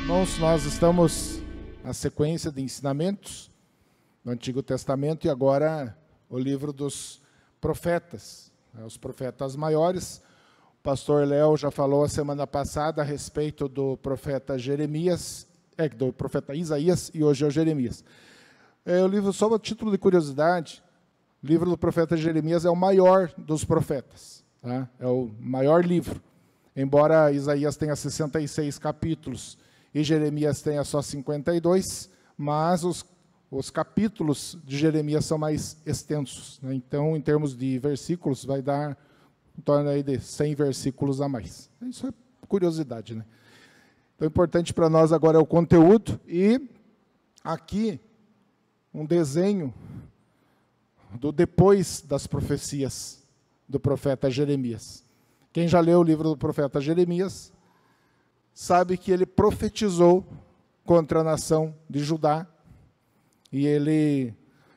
Irmãos, nós estamos na sequência de ensinamentos no Antigo Testamento e agora o livro dos profetas, os profetas maiores. O pastor Léo já falou a semana passada a respeito do profeta Jeremias, do profeta Isaías, e hoje é o Jeremias. O livro, só a título de curiosidade, o livro do profeta Jeremias é o maior dos profetas, tá? É o maior livro, embora Isaías tenha 66 capítulos e Jeremias tenha só 52, mas os capítulos de Jeremias são mais extensos, né? Então, em termos de versículos, vai dar em torno aí de 100 versículos a mais. Isso é curiosidade, né? Então, o importante para nós agora é o conteúdo, e aqui um desenho do depois das profecias do profeta Jeremias. Quem já leu o livro do profeta Jeremias sabe que ele profetizou contra a nação de Judá, e ele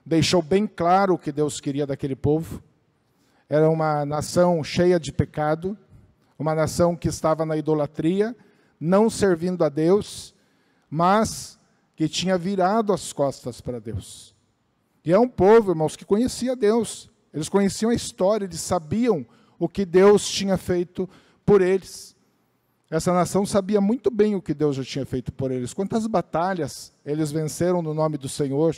deixou bem claro o que Deus queria daquele povo. Era uma nação cheia de pecado, uma nação que estava na idolatria, não servindo a Deus, mas que tinha virado as costas para Deus. E é um povo, irmãos, que conhecia Deus. Eles conheciam a história, eles sabiam o que Deus tinha feito por eles. Essa nação sabia muito bem o que Deus já tinha feito por eles. Quantas batalhas eles venceram no nome do Senhor,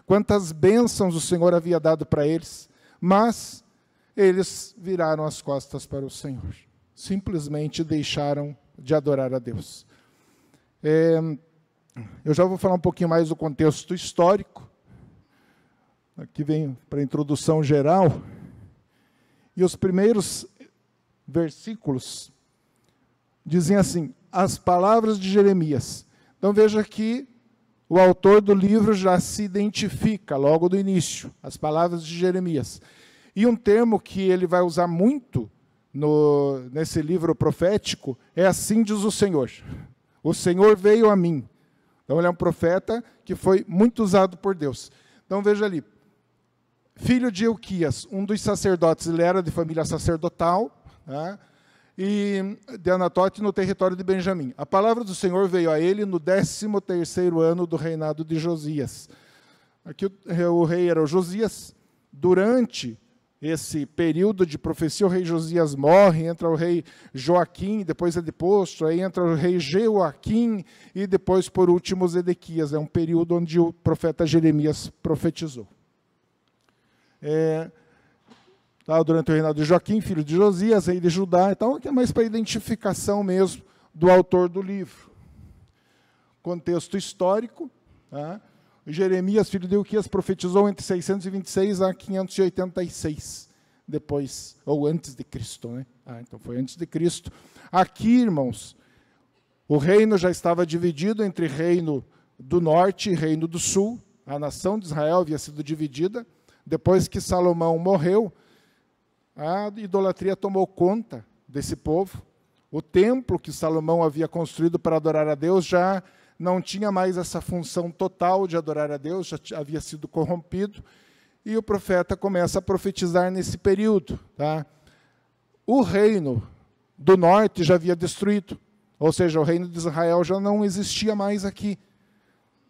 quantas bênçãos o Senhor havia dado para eles, mas eles viraram as costas para o Senhor. Simplesmente deixaram de adorar a Deus. Eu já vou falar um pouquinho mais do contexto histórico. Aqui vem para a introdução geral. E os primeiros versículos dizem assim: as palavras de Jeremias. Então veja que o autor do livro já se identifica logo do início, as palavras de Jeremias. E um termo que ele vai usar muito nesse livro profético é: assim diz o Senhor. O Senhor veio a mim. Então ele é um profeta que foi muito usado por Deus. Então veja ali, filho de Ilquias, um dos sacerdotes, ele era de família sacerdotal, tá? E de Anatote, no território de Benjamim. A palavra do Senhor veio a ele no 13º ano do reinado de Josias. Aqui o rei era o Josias. Durante esse período de profecia, o rei Josias morre, entra o rei Joaquim, depois é deposto, aí entra o rei Jeoaquim, e depois, por último, Zedequias. É um período onde o profeta Jeremias profetizou. Durante o reinado de Joaquim, filho de Josias, rei de Judá. Então, aqui é mais para identificação mesmo do autor do livro. Contexto histórico, tá? Jeremias, filho de Ilquias, profetizou entre 626 a 586, depois, ou antes de Cristo, né? Então foi antes de Cristo. Aqui, irmãos, o reino já estava dividido entre reino do norte e reino do sul. A nação de Israel havia sido dividida. Depois que Salomão morreu, a idolatria tomou conta desse povo. O templo que Salomão havia construído para adorar a Deus já não tinha mais essa função total de adorar a Deus, já havia sido corrompido, e o profeta começa a profetizar nesse período, tá? O reino do norte já havia destruído, ou seja, o reino de Israel já não existia mais aqui.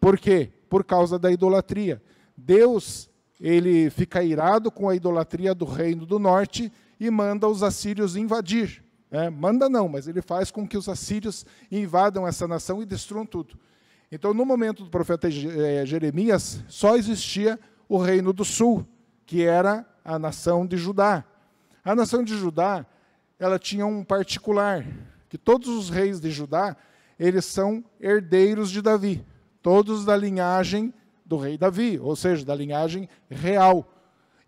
Por quê? Por causa da idolatria. Deus, ele fica irado com a idolatria do reino do norte e manda os assírios invadir. Manda não, mas ele faz com que os assírios invadam essa nação e destruam tudo. Então, no momento do profeta Jeremias, só existia o reino do sul, que era a nação de Judá. A nação de Judá, ela tinha um particular, que todos os reis de Judá, eles são herdeiros de Davi, todos da linhagem do rei Davi, ou seja, da linhagem real.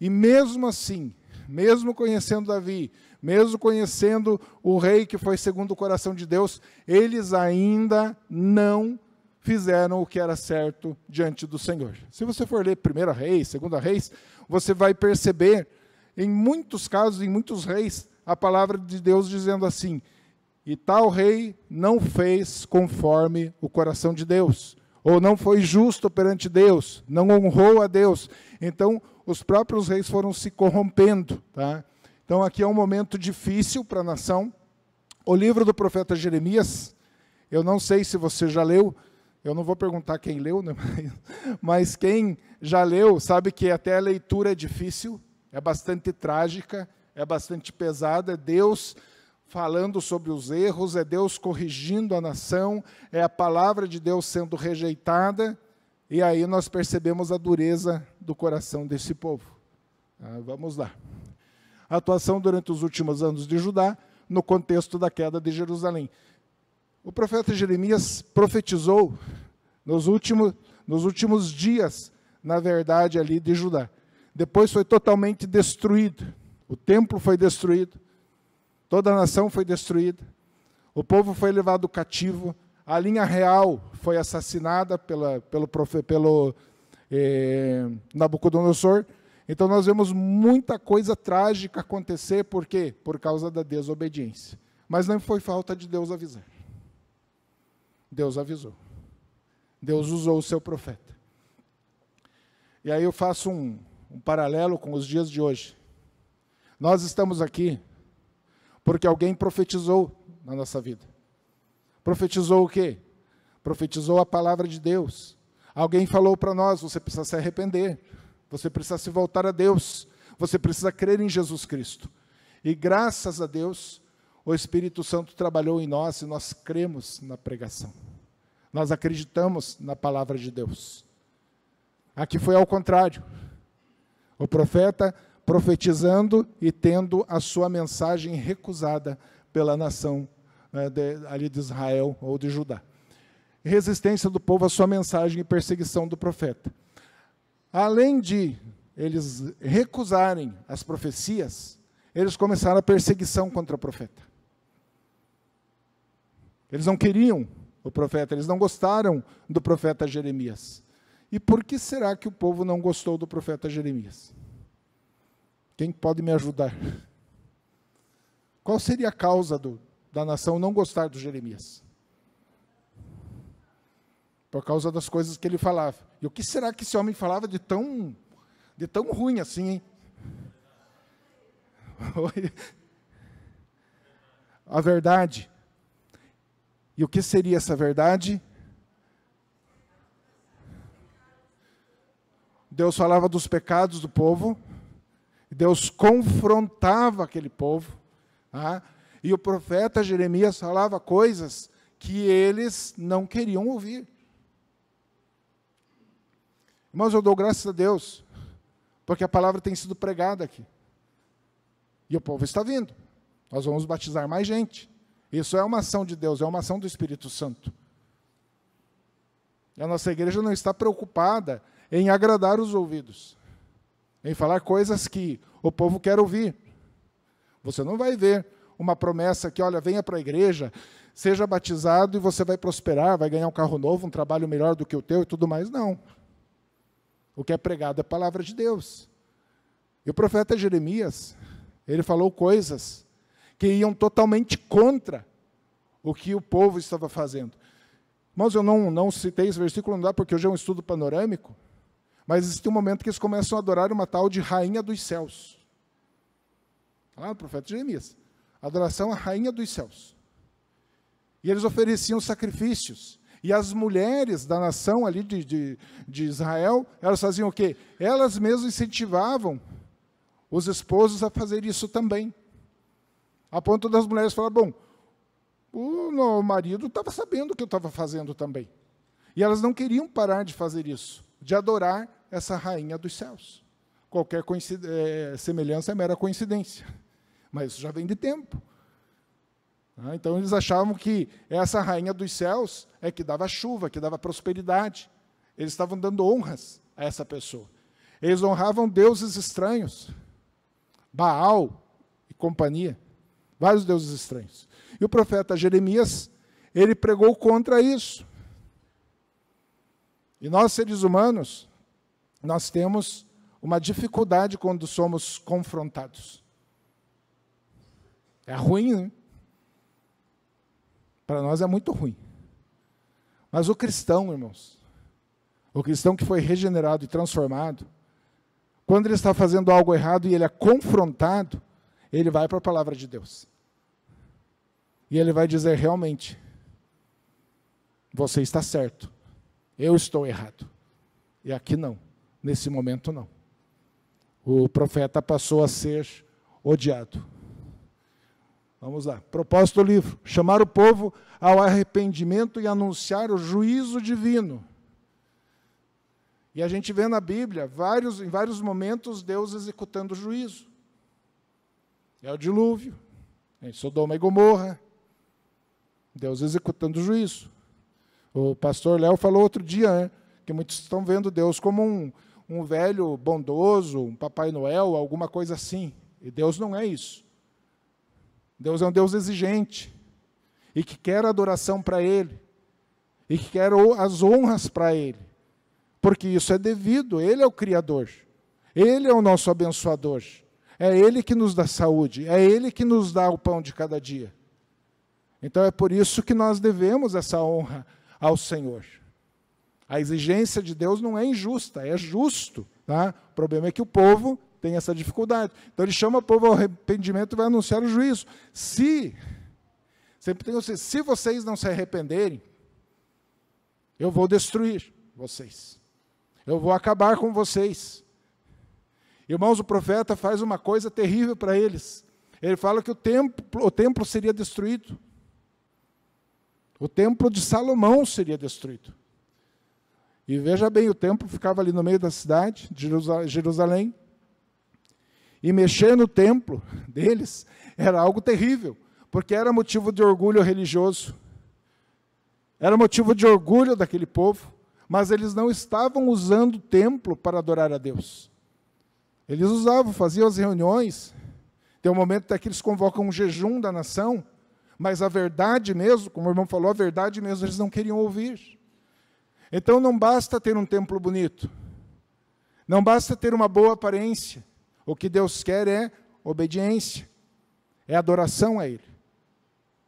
E mesmo assim, mesmo conhecendo Davi, mesmo conhecendo o rei que foi segundo o coração de Deus, eles ainda não fizeram o que era certo diante do Senhor. Se você for ler 1 Reis, 2 Reis, você vai perceber, em muitos casos, em muitos reis, a palavra de Deus dizendo assim: e tal rei não fez conforme o coração de Deus. ou não foi justo perante Deus, não honrou a Deus. Então, os próprios reis foram se corrompendo. Tá? Então, aqui é um momento difícil para a nação. O livro do profeta Jeremias, eu não sei se você já leu, eu não vou perguntar quem leu, né? Mas quem já leu sabe que até a leitura é difícil, é bastante trágica, é bastante pesada, é Deus falando sobre os erros, é Deus corrigindo a nação, é a palavra de Deus sendo rejeitada, e aí nós percebemos a dureza do coração desse povo. Vamos lá. A atuação durante os últimos anos de Judá, no contexto da queda de Jerusalém. O profeta Jeremias profetizou nos últimos dias, na verdade, ali de Judá. Depois foi totalmente destruído. O templo foi destruído. Toda a nação foi destruída. O povo foi levado cativo. A linha real foi assassinada pelo Nabucodonosor. Então nós vemos muita coisa trágica acontecer. Por quê? Por causa da desobediência. Mas não foi falta de Deus avisar. Deus avisou. Deus usou o seu profeta. E aí eu faço um paralelo com os dias de hoje. Nós estamos aqui porque alguém profetizou na nossa vida. Profetizou o quê? Profetizou a palavra de Deus. Alguém falou para nós, você precisa se arrepender, você precisa se voltar a Deus, você precisa crer em Jesus Cristo. E graças a Deus, o Espírito Santo trabalhou em nós e nós cremos na pregação. Nós acreditamos na palavra de Deus. Aqui foi ao contrário. O profeta profetizando e tendo a sua mensagem recusada pela nação ali de Israel ou de Judá. Resistência do povo à sua mensagem e perseguição do profeta. Além de eles recusarem as profecias, eles começaram a perseguição contra o profeta. Eles não queriam o profeta, eles não gostaram do profeta Jeremias. E por que será que o povo não gostou do profeta Jeremias? Quem pode me ajudar? Qual seria a causa da nação não gostar do Jeremias? Por causa das coisas que ele falava. E o que será que esse homem falava de tão ruim assim, hein? A verdade. E o que seria essa verdade? Deus falava dos pecados do povo, Deus confrontava aquele povo, tá? E o profeta Jeremias falava coisas que eles não queriam ouvir. Irmãos, eu dou graças a Deus, porque a palavra tem sido pregada aqui. E o povo está vindo. Nós vamos batizar mais gente. Isso é uma ação de Deus, é uma ação do Espírito Santo. A nossa igreja não está preocupada em agradar os ouvidos, em falar coisas que o povo quer ouvir. Você não vai ver uma promessa que, olha, venha para a igreja, seja batizado e você vai prosperar, vai ganhar um carro novo, um trabalho melhor do que o teu e tudo mais. Não. O que é pregado é a palavra de Deus. E o profeta Jeremias, ele falou coisas que iam totalmente contra o que o povo estava fazendo. Irmãos, eu não citei esse versículo, não dá, porque hoje é um estudo panorâmico, mas existe um momento que eles começam a adorar uma tal de rainha dos céus. Lá no profeta Jeremias. Adoração à rainha dos céus. E eles ofereciam sacrifícios. E as mulheres da nação ali de Israel, elas faziam o quê? Elas mesmas incentivavam os esposos a fazer isso também. A ponto das mulheres falar, bom, o marido estava sabendo o que eu estava fazendo também. E elas não queriam parar de fazer isso, de adorar essa rainha dos céus. Qualquer semelhança é mera coincidência. Mas isso já vem de tempo. Então eles achavam que essa rainha dos céus é que dava chuva, que dava prosperidade. Eles estavam dando honras a essa pessoa. Eles honravam deuses estranhos, Baal e companhia. Vários deuses estranhos. E o profeta Jeremias, ele pregou contra isso. E nós, seres humanos, nós temos uma dificuldade quando somos confrontados. É ruim, né? Para nós é muito ruim. Mas o cristão, irmãos, o cristão que foi regenerado e transformado, quando ele está fazendo algo errado e ele é confrontado, ele vai para a palavra de Deus. E ele vai dizer, realmente, você está certo, eu estou errado. E aqui não, nesse momento não. O profeta passou a ser odiado. Vamos lá, propósito do livro: chamar o povo ao arrependimento e anunciar o juízo divino. E a gente vê na Bíblia, em vários momentos, Deus executando o juízo. É o dilúvio, em Sodoma e Gomorra, Deus executando o juízo. O pastor Léo falou outro dia, que muitos estão vendo Deus como um velho bondoso, um Papai Noel, alguma coisa assim. E Deus não é isso. Deus é um Deus exigente, e que quer adoração para Ele, e que quer as honras para Ele, porque isso é devido, Ele é o Criador, Ele é o nosso abençoador, é Ele que nos dá saúde, é Ele que nos dá o pão de cada dia. Então é por isso que nós devemos essa honra ao Senhor. A exigência de Deus não é injusta, é justo. Tá? O problema é que o povo tem essa dificuldade. Então ele chama o povo ao arrependimento e vai anunciar o juízo. Sempre tem vocês, se vocês não se arrependerem, eu vou destruir vocês. Eu vou acabar com vocês. Irmãos, o profeta faz uma coisa terrível para eles. Ele fala que o templo seria destruído. O templo de Salomão seria destruído. E veja bem, o templo ficava ali no meio da cidade, de Jerusalém. E mexer no templo deles era algo terrível, porque era motivo de orgulho religioso. Era motivo de orgulho daquele povo, mas eles não estavam usando o templo para adorar a Deus. Eles faziam as reuniões. Tem um momento até que eles convocam um jejum da nação, mas a verdade mesmo, como o irmão falou, a verdade mesmo eles não queriam ouvir. Então não basta ter um templo bonito, não basta ter uma boa aparência. O que Deus quer é obediência, é adoração a Ele.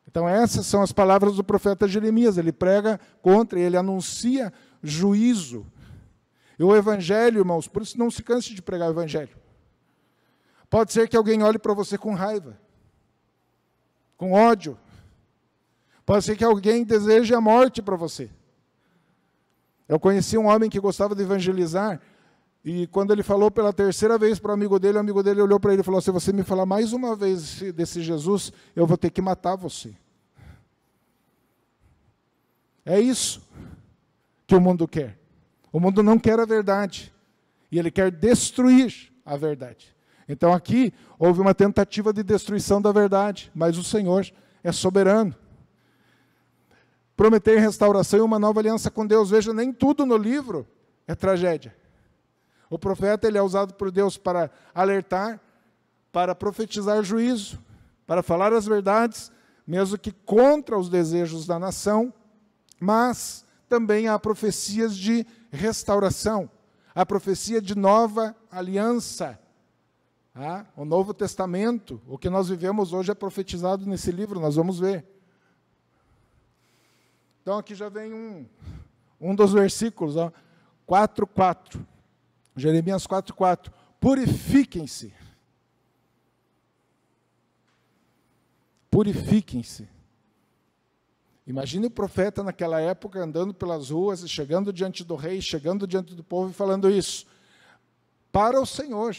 Então essas são as palavras do profeta Jeremias. Ele prega contra, ele anuncia juízo. E o Evangelho, irmãos, por isso não se canse de pregar o Evangelho. Pode ser que alguém olhe para você com raiva, com ódio. Pode ser que alguém deseje a morte para você. Eu conheci um homem que gostava de evangelizar, e quando ele falou pela terceira vez para o amigo dele olhou para ele e falou: se você me falar mais uma vez desse Jesus, eu vou ter que matar você. É isso que o mundo quer. O mundo não quer a verdade, e ele quer destruir a verdade. Então aqui houve uma tentativa de destruição da verdade, mas o Senhor é soberano. Prometer restauração e uma nova aliança com Deus. Veja, nem tudo no livro é tragédia. O profeta ele é usado por Deus para alertar, para profetizar juízo, para falar as verdades, mesmo que contra os desejos da nação, mas também há profecias de restauração, a profecia de nova aliança. O Novo Testamento, o que nós vivemos hoje é profetizado nesse livro, nós vamos ver. Então aqui já vem um dos versículos, 4:4. Jeremias 4:4. Purifiquem-se. Purifiquem-se. Imagine o profeta naquela época andando pelas ruas, chegando diante do rei, chegando diante do povo e falando isso. Para o Senhor.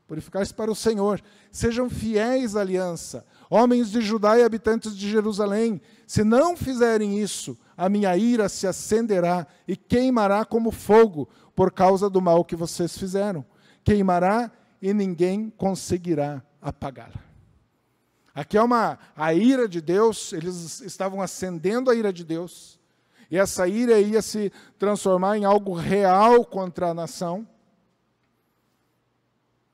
Purificar-se para o Senhor. Sejam fiéis à aliança. Homens de Judá e habitantes de Jerusalém, se não fizerem isso, a minha ira se acenderá e queimará como fogo por causa do mal que vocês fizeram. Queimará e ninguém conseguirá apagá-la. Aqui é a ira de Deus, eles estavam acendendo a ira de Deus, e essa ira ia se transformar em algo real contra a nação.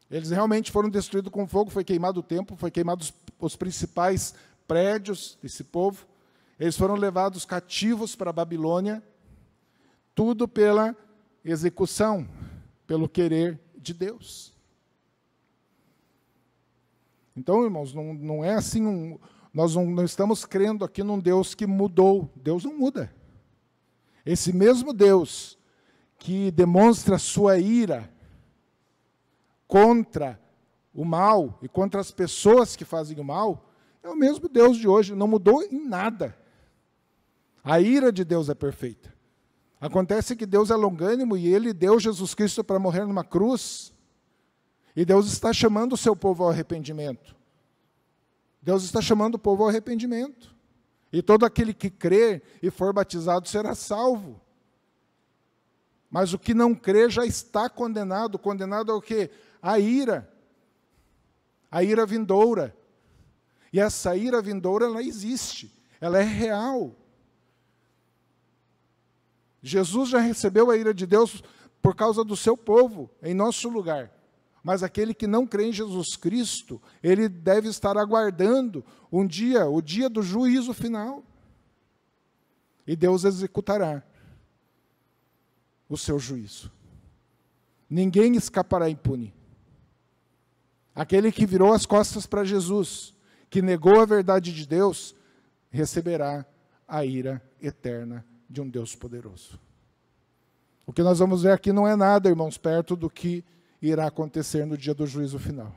Eles realmente foram destruídos com fogo, foi queimado o templo, foi queimados os principais prédios desse povo. Eles foram levados cativos para a Babilônia, tudo pela execução, pelo querer de Deus. Então, irmãos, não é assim, nós não estamos crendo aqui num Deus que mudou. Deus não muda. Esse mesmo Deus que demonstra sua ira contra o mal e contra as pessoas que fazem o mal, é o mesmo Deus de hoje, não mudou em nada. A ira de Deus é perfeita. Acontece que Deus é longânimo e Ele deu Jesus Cristo para morrer numa cruz. E Deus está chamando o seu povo ao arrependimento. Deus está chamando o povo ao arrependimento. E todo aquele que crer e for batizado será salvo. Mas o que não crê já está condenado. Condenado ao quê? A ira. A ira vindoura. E essa ira vindoura, ela existe. Ela é real. Jesus já recebeu a ira de Deus por causa do seu povo, em nosso lugar. Mas aquele que não crê em Jesus Cristo, ele deve estar aguardando o dia do juízo final. E Deus executará o seu juízo. Ninguém escapará impune. Aquele que virou as costas para Jesus, que negou a verdade de Deus, receberá a ira eterna de um Deus poderoso. O que nós vamos ver aqui não é nada, irmãos, perto do que irá acontecer no dia do juízo final.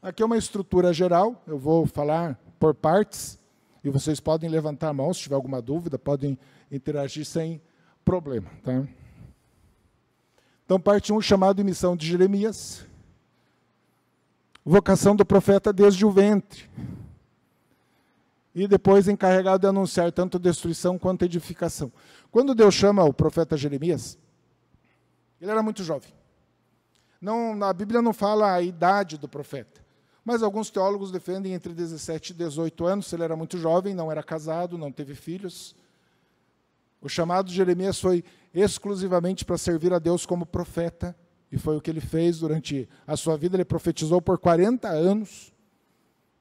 Aqui é uma estrutura geral, eu vou falar por partes, e vocês podem levantar a mão se tiver alguma dúvida, podem interagir sem problema. Tá? Então, parte 1, chamado e missão de Jeremias. Vocação do profeta desde o ventre. E depois encarregado de anunciar tanto destruição quanto edificação. Quando Deus chama o profeta Jeremias, ele era muito jovem. A Bíblia não fala a idade do profeta, mas alguns teólogos defendem entre 17 e 18 anos. Ele era muito jovem, não era casado, não teve filhos. O chamado de Jeremias foi exclusivamente para servir a Deus como profeta, e foi o que ele fez durante a sua vida. Ele profetizou por 40 anos,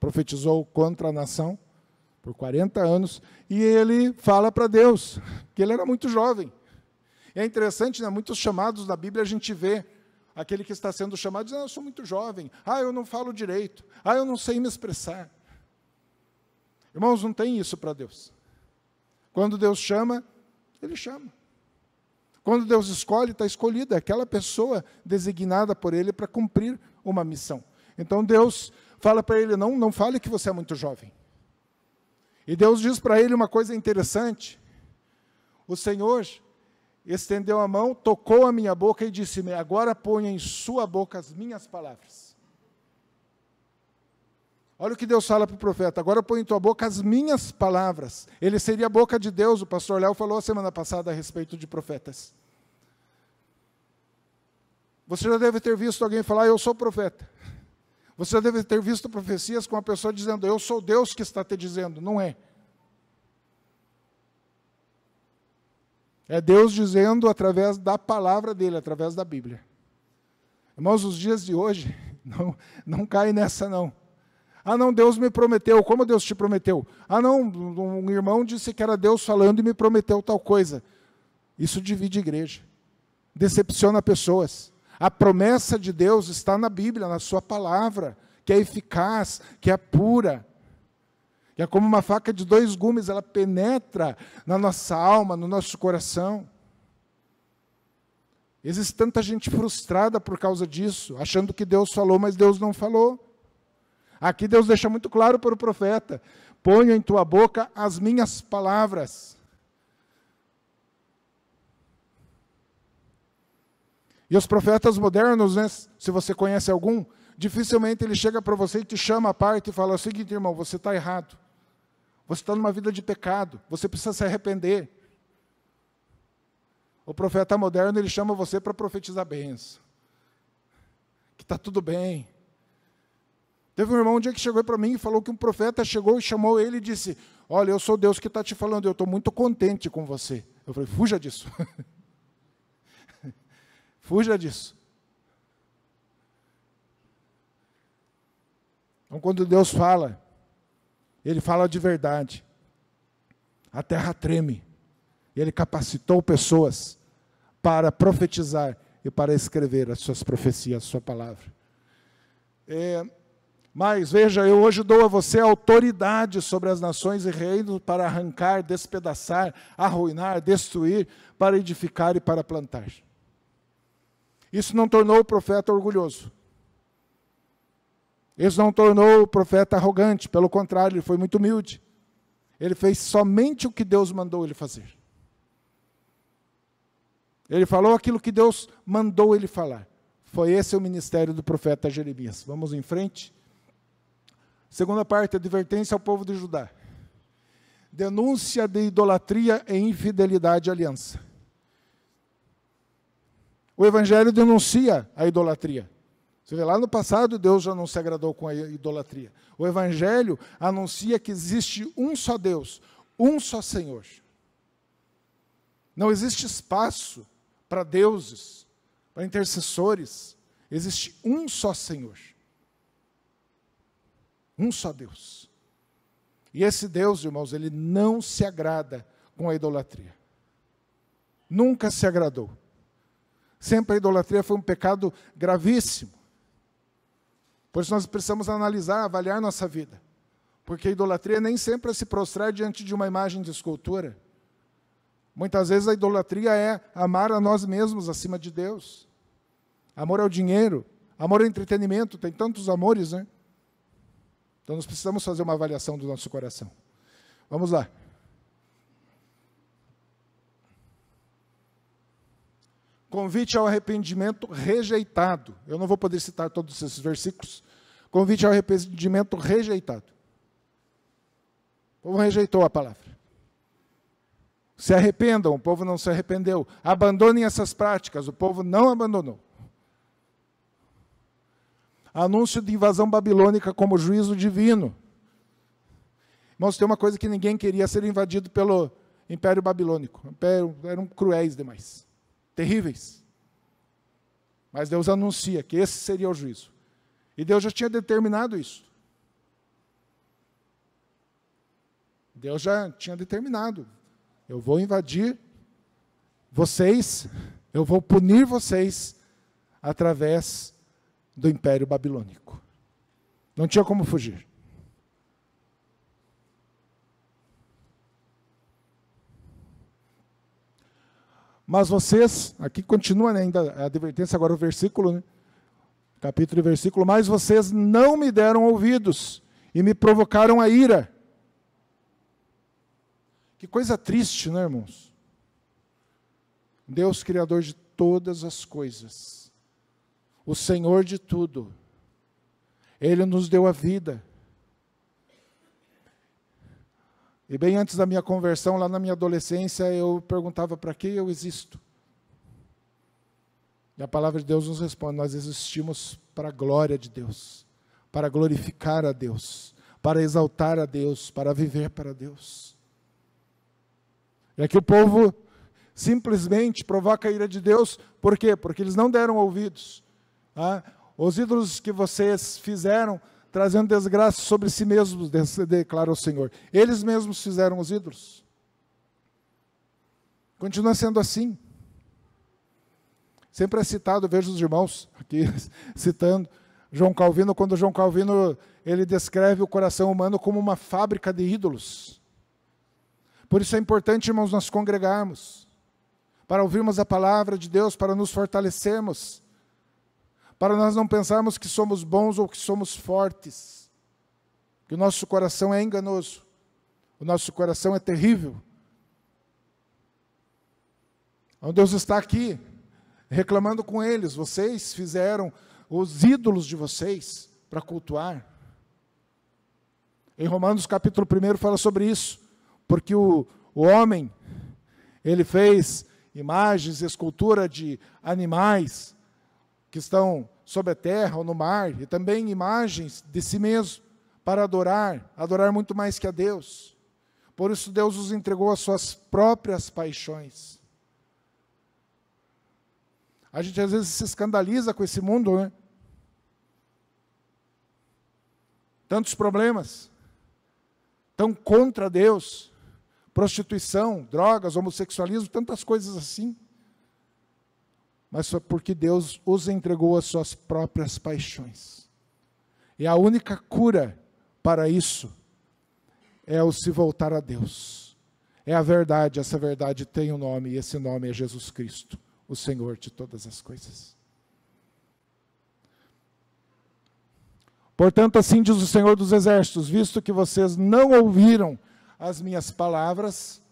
profetizou contra a nação, por 40 anos, e ele fala para Deus, que ele era muito jovem. E é interessante, né? Muitos chamados na Bíblia a gente vê aquele que está sendo chamado dizendo: eu sou muito jovem, eu não falo direito, eu não sei me expressar. Irmãos, não tem isso para Deus. Quando Deus chama, Ele chama. Quando Deus escolhe, está escolhida, é aquela pessoa designada por Ele para cumprir uma missão. Então Deus fala para ele: não fale que você é muito jovem. E Deus diz para ele uma coisa interessante. O Senhor estendeu a mão, tocou a minha boca e disse-me: agora ponha em sua boca as minhas palavras. Olha o que Deus fala para o profeta: agora põe em tua boca as minhas palavras. Ele seria a boca de Deus. O pastor Léo falou a semana passada a respeito de profetas. Você já deve ter visto alguém falar: eu sou profeta. Você já deve ter visto profecias com a pessoa dizendo: eu sou Deus que está te dizendo. Não é. É Deus dizendo através da palavra dele, através da Bíblia. Irmãos, os dias de hoje, não cai nessa não. Não, Deus me prometeu. Como Deus te prometeu? Não, um irmão disse que era Deus falando e me prometeu tal coisa. Isso divide igreja. Decepciona pessoas. A promessa de Deus está na Bíblia, na sua palavra, que é eficaz, que é pura. Que é como uma faca de 2 gumes, ela penetra na nossa alma, no nosso coração. Existe tanta gente frustrada por causa disso, achando que Deus falou, mas Deus não falou. Aqui Deus deixa muito claro para o profeta: ponha em tua boca as minhas palavras. E os profetas modernos, né, se você conhece algum, dificilmente ele chega para você e te chama à parte e fala: o seguinte, irmão, você está errado. Você está numa vida de pecado, você precisa se arrepender. O profeta moderno, ele chama você para profetizar bênção. Que está tudo bem. Teve um irmão um dia que chegou para mim e falou que um profeta chegou e chamou ele e disse: olha, eu sou Deus que está te falando, eu estou muito contente com você. Eu falei: fuja disso. Fuja disso. Então, quando Deus fala, Ele fala de verdade. A terra treme. Ele capacitou pessoas para profetizar e para escrever as suas profecias, a sua palavra. Mas veja, eu hoje dou a você autoridade sobre as nações e reinos para arrancar, despedaçar, arruinar, destruir, para edificar e para plantar. Isso não tornou o profeta orgulhoso. Isso não tornou o profeta arrogante, pelo contrário, ele foi muito humilde. Ele fez somente o que Deus mandou ele fazer. Ele falou aquilo que Deus mandou ele falar. Foi esse o ministério do profeta Jeremias. Vamos em frente. Segunda parte, advertência ao povo de Judá. Denúncia de idolatria e infidelidade à aliança. O Evangelho denuncia a idolatria. Você vê, lá no passado, Deus já não se agradou com a idolatria. O Evangelho anuncia que existe um só Deus, um só Senhor. Não existe espaço para deuses, para intercessores. Existe um só Senhor. Um só Deus. E esse Deus, irmãos, ele não se agrada com a idolatria. Nunca se agradou. Sempre a idolatria foi um pecado gravíssimo. Por isso nós precisamos analisar, avaliar nossa vida. Porque a idolatria nem sempre é se prostrar diante de uma imagem de escultura. Muitas vezes a idolatria é amar a nós mesmos acima de Deus. Amor ao dinheiro, amor ao entretenimento, tem tantos amores, né? Então nós precisamos fazer uma avaliação do nosso coração. Vamos lá. Convite ao arrependimento rejeitado. Eu não vou poder citar todos esses versículos. Convite ao arrependimento rejeitado. O povo rejeitou a palavra. Se arrependam, o povo não se arrependeu. Abandonem essas práticas, o povo não abandonou. Anúncio de invasão babilônica como juízo divino. Irmãos, tem uma coisa que ninguém queria, ser invadido pelo Império Babilônico. Eram cruéis demais. Terríveis. Mas Deus anuncia que esse seria o juízo. E Deus já tinha determinado isso. Deus já tinha determinado. Eu vou invadir vocês, eu vou punir vocês através do Império Babilônico. Não tinha como fugir. Mas vocês, aqui continua, né, ainda a advertência, agora o versículo, né, capítulo e versículo, mas vocês não me deram ouvidos e me provocaram a ira. Que coisa triste, né, irmãos? Deus, Criador de todas as coisas, o Senhor de tudo, Ele nos deu a vida. E bem antes da minha conversão, lá na minha adolescência, eu perguntava para que eu existo. E a palavra de Deus nos responde, nós existimos para a glória de Deus, para glorificar a Deus, para exaltar a Deus, para viver para Deus. E aqui o povo simplesmente provoca a ira de Deus, por quê? Porque eles não deram ouvidos. Os ídolos que vocês fizeram, trazendo desgraça sobre si mesmos, declara o Senhor. Eles mesmos fizeram os ídolos. Continua sendo assim. Sempre é citado, vejo os irmãos aqui citando, João Calvino, quando João Calvino ele descreve o coração humano como uma fábrica de ídolos. Por isso é importante, irmãos, nós congregarmos, para ouvirmos a palavra de Deus, para nos fortalecermos, para nós não pensarmos que somos bons ou que somos fortes, que o nosso coração é enganoso, o nosso coração é terrível. Então Deus está aqui, reclamando com eles, vocês fizeram os ídolos de vocês para cultuar. Em Romanos capítulo 1 fala sobre isso, porque o homem, ele fez imagens, escultura de animais, que estão sob a terra ou no mar, e também imagens de si mesmo, para adorar muito mais que a Deus. Por isso Deus os entregou às suas próprias paixões. A gente às vezes se escandaliza com esse mundo, né? Tantos problemas, tão contra Deus, prostituição, drogas, homossexualismo, tantas coisas assim. Mas foi porque Deus os entregou às suas próprias paixões. E a única cura para isso é o se voltar a Deus. É a verdade, essa verdade tem um nome, e esse nome é Jesus Cristo, o Senhor de todas as coisas. Portanto, assim diz o Senhor dos Exércitos, visto que vocês não ouviram as minhas palavras,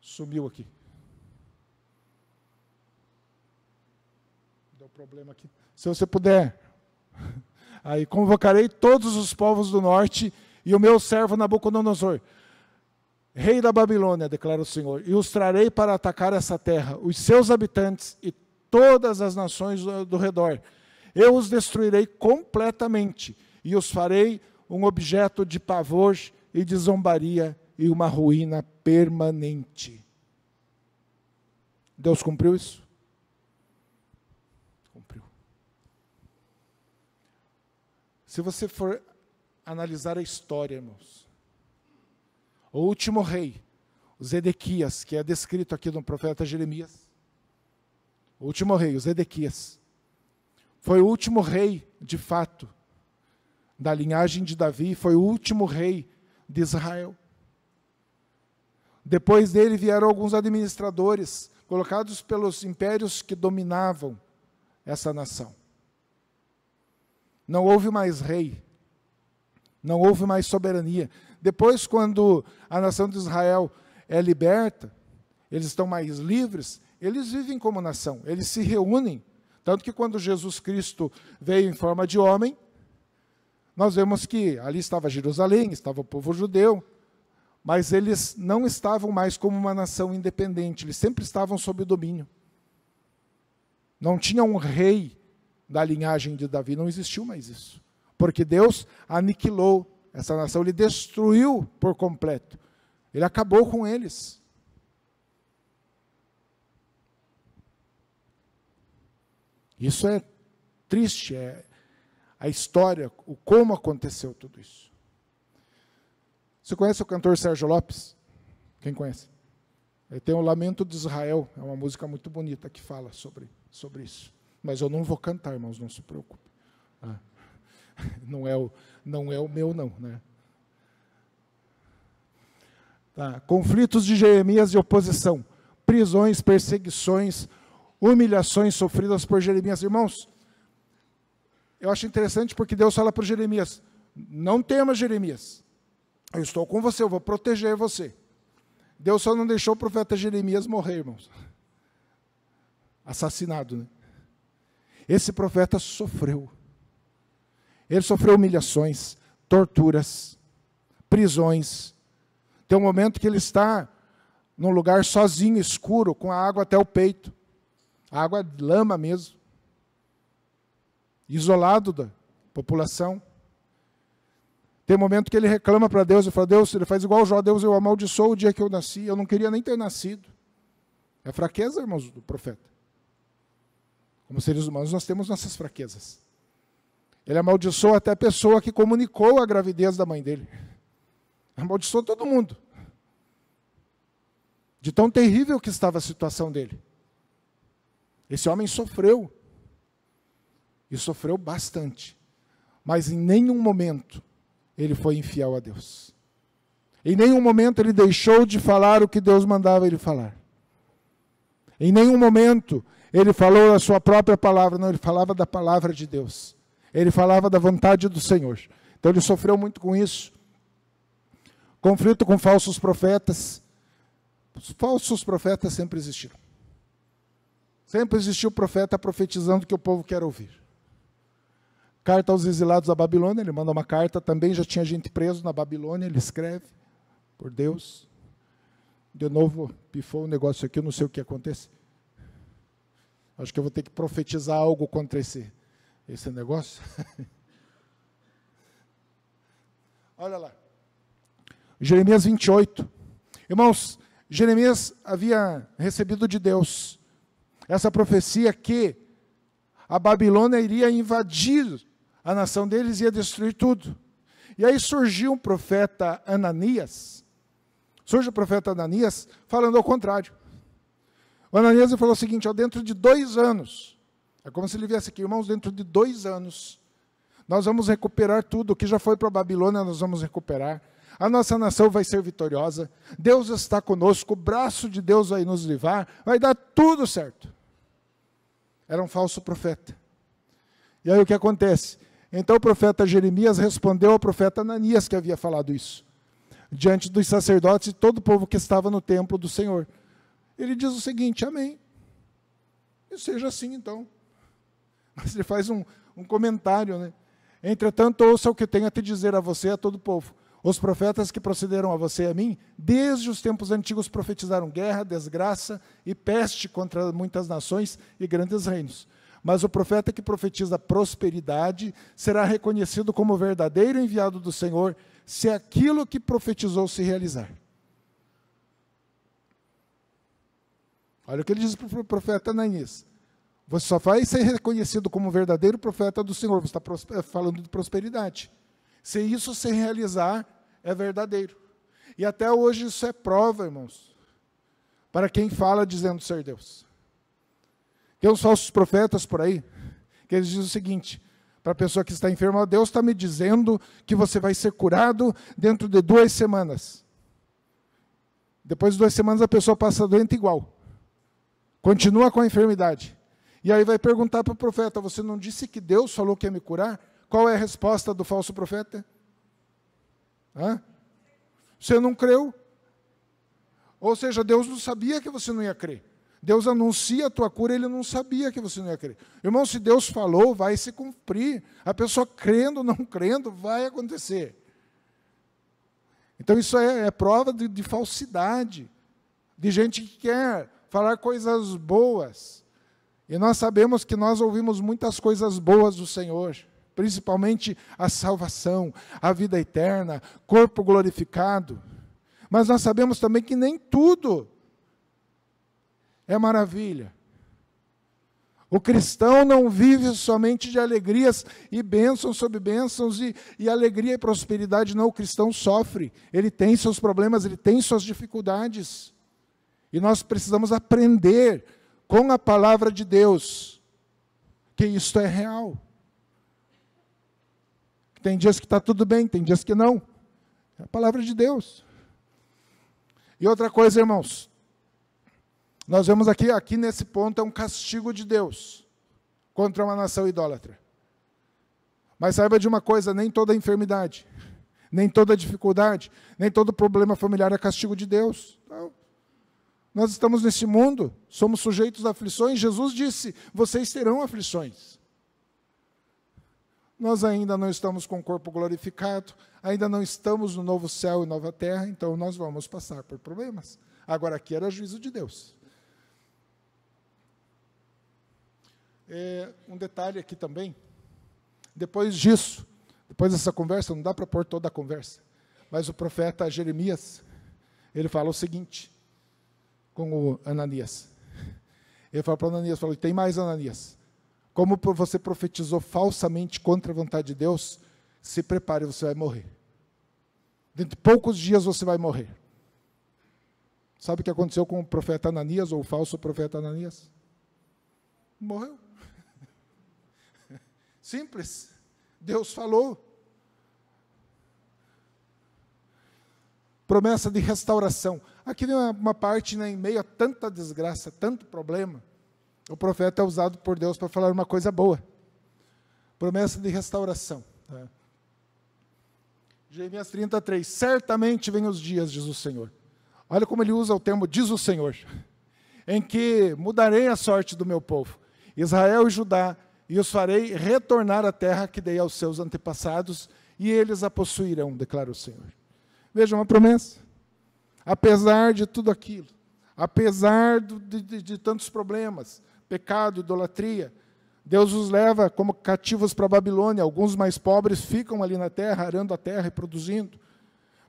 sumiu aqui. Deu problema aqui. Se você puder, aí convocarei todos os povos do norte e o meu servo Nabucodonosor, rei da Babilônia, declara o Senhor, e os trarei para atacar essa terra, os seus habitantes e todas as nações do redor. Eu os destruirei completamente e os farei um objeto de pavor e de zombaria e uma ruína permanente. Deus cumpriu isso? Cumpriu. Se você for analisar a história, irmãos, o último rei, o Zedequias, que é descrito aqui no profeta Jeremias, o último rei, o Zedequias, foi o último rei, de fato, da linhagem de Davi, foi o último rei de Israel. Depois dele vieram alguns administradores, colocados pelos impérios que dominavam essa nação. Não houve mais rei, não houve mais soberania. Depois, quando a nação de Israel é liberta, eles estão mais livres, eles vivem como nação, eles se reúnem. Tanto que quando Jesus Cristo veio em forma de homem, nós vemos que ali estava Jerusalém, estava o povo judeu, mas eles não estavam mais como uma nação independente, eles sempre estavam sob o domínio. Não tinha um rei da linhagem de Davi, não existiu mais isso. Porque Deus aniquilou essa nação, Ele destruiu por completo. Ele acabou com eles. Isso é triste, é a história, o como aconteceu tudo isso. Você conhece o cantor Sérgio Lopes? Quem conhece? Ele tem o Lamento de Israel, é uma música muito bonita que fala sobre isso. Mas eu não vou cantar, irmãos, não se preocupe. Não é o meu, não. Né? Tá. Conflitos de Jeremias e oposição, prisões, perseguições, humilhações sofridas por Jeremias. Irmãos, eu acho interessante porque Deus fala para Jeremias, não temas, Jeremias, eu estou com você, eu vou proteger você. Deus só não deixou o profeta Jeremias morrer, irmãos. Assassinado, né? Esse profeta sofreu. Ele sofreu humilhações, torturas, prisões. Tem um momento que ele está num lugar sozinho, escuro, com a água até o peito. A água de lama mesmo. Isolado da população. Tem um momento que ele reclama para Deus, e fala, Deus, ele faz igual Jó, Deus, eu amaldiçoo o dia que eu nasci, eu não queria nem ter nascido. É fraqueza, irmãos, do profeta. Como seres humanos, nós temos nossas fraquezas. Ele amaldiçoou até a pessoa que comunicou a gravidez da mãe dele. Amaldiçoou todo mundo. De tão terrível que estava a situação dele. Esse homem sofreu. E sofreu bastante. Mas em nenhum momento ele foi infiel a Deus. Em nenhum momento ele deixou de falar o que Deus mandava ele falar. Em nenhum momento ele falou a sua própria palavra, não, ele falava da palavra de Deus. Ele falava da vontade do Senhor. Então ele sofreu muito com isso. Conflito com falsos profetas. Os falsos profetas sempre existiram. Sempre existiu profeta profetizando o que o povo quer ouvir. Carta aos exilados da Babilônia, ele manda uma carta, também já tinha gente preso na Babilônia, ele escreve, por Deus. De novo, pifou o negócio aqui, eu não sei o que acontece. Acho que eu vou ter que profetizar algo contra esse negócio. Olha lá. Jeremias 28. Irmãos, Jeremias havia recebido de Deus essa profecia que a Babilônia iria invadir a nação deles e ia destruir tudo. E aí surgiu um profeta Ananias. Surge o profeta Ananias falando ao contrário. O Ananias falou o seguinte, ó, dentro de 2 anos, é como se ele viesse aqui, irmãos, dentro de 2 anos, Nós vamos recuperar tudo. O que já foi para a Babilônia, nós vamos recuperar. A nossa nação vai ser vitoriosa. Deus está conosco. O braço de Deus vai nos livrar. Vai dar tudo certo. Era um falso profeta. E aí o que acontece? Então o profeta Jeremias respondeu ao profeta Ananias, que havia falado isso, diante dos sacerdotes e todo o povo que estava no templo do Senhor. Ele diz o seguinte: amém. E seja assim então. Mas ele faz um comentário, né? Entretanto, ouça o que tenho a te dizer a você e a todo o povo. Os profetas que procederam a você e a mim, desde os tempos antigos profetizaram guerra, desgraça e peste contra muitas nações e grandes reinos. Mas o profeta que profetiza prosperidade será reconhecido como verdadeiro enviado do Senhor, se aquilo que profetizou se realizar. Olha o que ele diz para o profeta Ananias. Você só vai ser reconhecido como verdadeiro profeta do Senhor. Você está falando de prosperidade. Se isso se realizar, é verdadeiro. E até hoje isso é prova, irmãos, para quem fala dizendo ser Deus. Tem uns falsos profetas por aí, que eles dizem o seguinte, para a pessoa que está enferma: Deus está me dizendo que você vai ser curado dentro de 2 semanas. Depois de 2 semanas a pessoa passa doente igual. Continua com a enfermidade. E aí vai perguntar para o profeta: você não disse que Deus falou que ia me curar? Qual é a resposta do falso profeta? Você não creu? Ou seja, Deus não sabia que você não ia crer. Deus anuncia a tua cura, Ele não sabia que você não ia crer. Irmão, se Deus falou, vai se cumprir. A pessoa crendo ou não crendo, vai acontecer. Então isso é prova de falsidade, de gente que quer falar coisas boas. E nós sabemos que nós ouvimos muitas coisas boas do Senhor, principalmente a salvação, a vida eterna, corpo glorificado. Mas nós sabemos também que nem tudo é maravilha. O cristão não vive somente de alegrias e bênçãos sobre bênçãos e alegria e prosperidade. Não, o cristão sofre. Ele tem seus problemas, ele tem suas dificuldades. E nós precisamos aprender com a palavra de Deus que isto é real. Tem dias que está tudo bem, tem dias que não. É a palavra de Deus. E outra coisa, irmãos, nós vemos aqui nesse ponto, é um castigo de Deus contra uma nação idólatra. Mas saiba de uma coisa: nem toda enfermidade, nem toda dificuldade, nem todo problema familiar é castigo de Deus. Não. Nós estamos nesse mundo, somos sujeitos a aflições. Jesus disse: vocês terão aflições. Nós ainda não estamos com o corpo glorificado, ainda não estamos no novo céu e nova terra, então nós vamos passar por problemas. Agora aqui era juízo de Deus. Um detalhe aqui também, depois disso, depois dessa conversa, não dá para pôr toda a conversa, mas o profeta Jeremias, ele fala o seguinte, com o Ananias. Ele fala para Ananias, falou: tem mais, Ananias, como você profetizou falsamente contra a vontade de Deus, se prepare, você vai morrer. Dentro de poucos dias você vai morrer. Sabe o que aconteceu com o profeta Ananias, ou o falso profeta Ananias? Morreu. Simples. Deus falou. Promessa de restauração. Aqui tem uma parte, né, em meio a tanta desgraça, tanto problema, o profeta é usado por Deus para falar uma coisa boa. Promessa de restauração. Tá? Jeremias 33. Certamente vêm os dias, diz o Senhor. Olha como ele usa o termo, diz o Senhor, em que mudarei a sorte do meu povo, Israel e Judá, e os farei retornar à terra que dei aos seus antepassados, e eles a possuirão, declara o Senhor. Veja, uma promessa. Apesar de tudo aquilo, apesar de tantos problemas, pecado, idolatria, Deus os leva como cativos para a Babilônia. Alguns mais pobres ficam ali na terra, arando a terra e produzindo.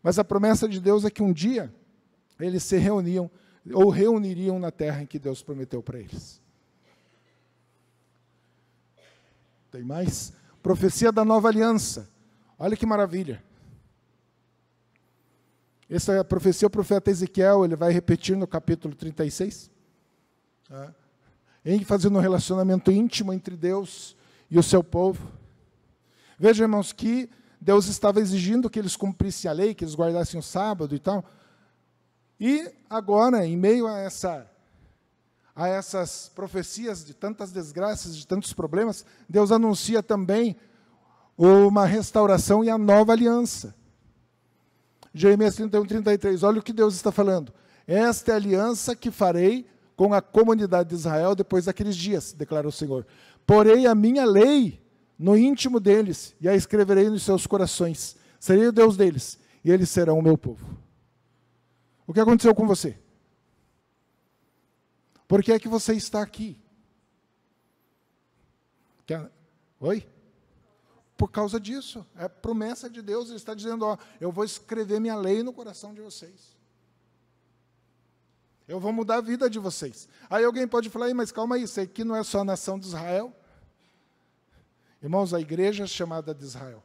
Mas a promessa de Deus é que um dia eles se reuniam, ou reuniriam na terra em que Deus prometeu para eles. Tem mais? Profecia da nova aliança. Olha que maravilha. Essa é a profecia, o profeta Ezequiel, ele vai repetir no capítulo 36. Tá? Em fazendo um relacionamento íntimo entre Deus e o seu povo. Vejam, irmãos, que Deus estava exigindo que eles cumprissem a lei, que eles guardassem o sábado e tal. E agora, em meio a essas profecias de tantas desgraças, de tantos problemas, Deus anuncia também uma restauração e a nova aliança. Jeremias 31, 33, olha o que Deus está falando. Esta é a aliança que farei com a comunidade de Israel depois daqueles dias, declara o Senhor. Porei a minha lei no íntimo deles e a escreverei nos seus corações. Serei o Deus deles e eles serão o meu povo. O que aconteceu com você? Por que é que você está aqui? Oi? Por causa disso. É promessa de Deus. Ele está dizendo, ó, eu vou escrever minha lei no coração de vocês. Eu vou mudar a vida de vocês. Aí alguém pode falar, mas calma aí, isso aqui não é só a nação de Israel? Irmãos, a igreja é chamada de Israel.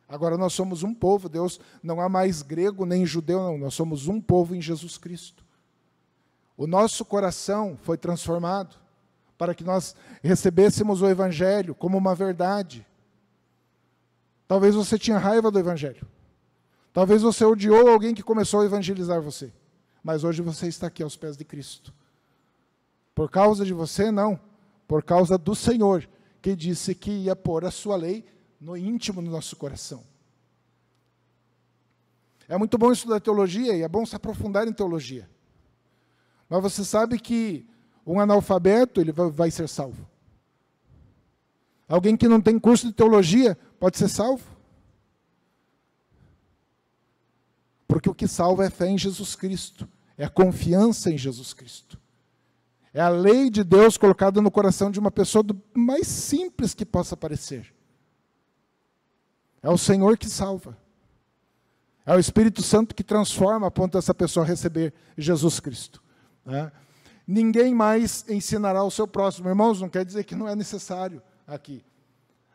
Agora nós somos um povo, Deus não há mais grego nem judeu, não. Nós somos um povo em Jesus Cristo. O nosso coração foi transformado para que nós recebêssemos o Evangelho como uma verdade. Talvez você tinha raiva do Evangelho. Talvez você odiou alguém que começou a evangelizar você. Mas hoje você está aqui aos pés de Cristo. Por causa de você, não. Por causa do Senhor, que disse que ia pôr a sua lei no íntimo do nosso coração. É muito bom estudar teologia e é bom se aprofundar em teologia. Mas você sabe que um analfabeto ele vai ser salvo. Alguém que não tem curso de teologia pode ser salvo. Porque o que salva é a fé em Jesus Cristo, é a confiança em Jesus Cristo. É a lei de Deus colocada no coração de uma pessoa do mais simples que possa parecer. É o Senhor que salva. É o Espírito Santo que transforma a ponto dessa pessoa receber Jesus Cristo. Né? Ninguém mais ensinará ao seu próximo. Irmãos, não quer dizer que não é necessário aqui.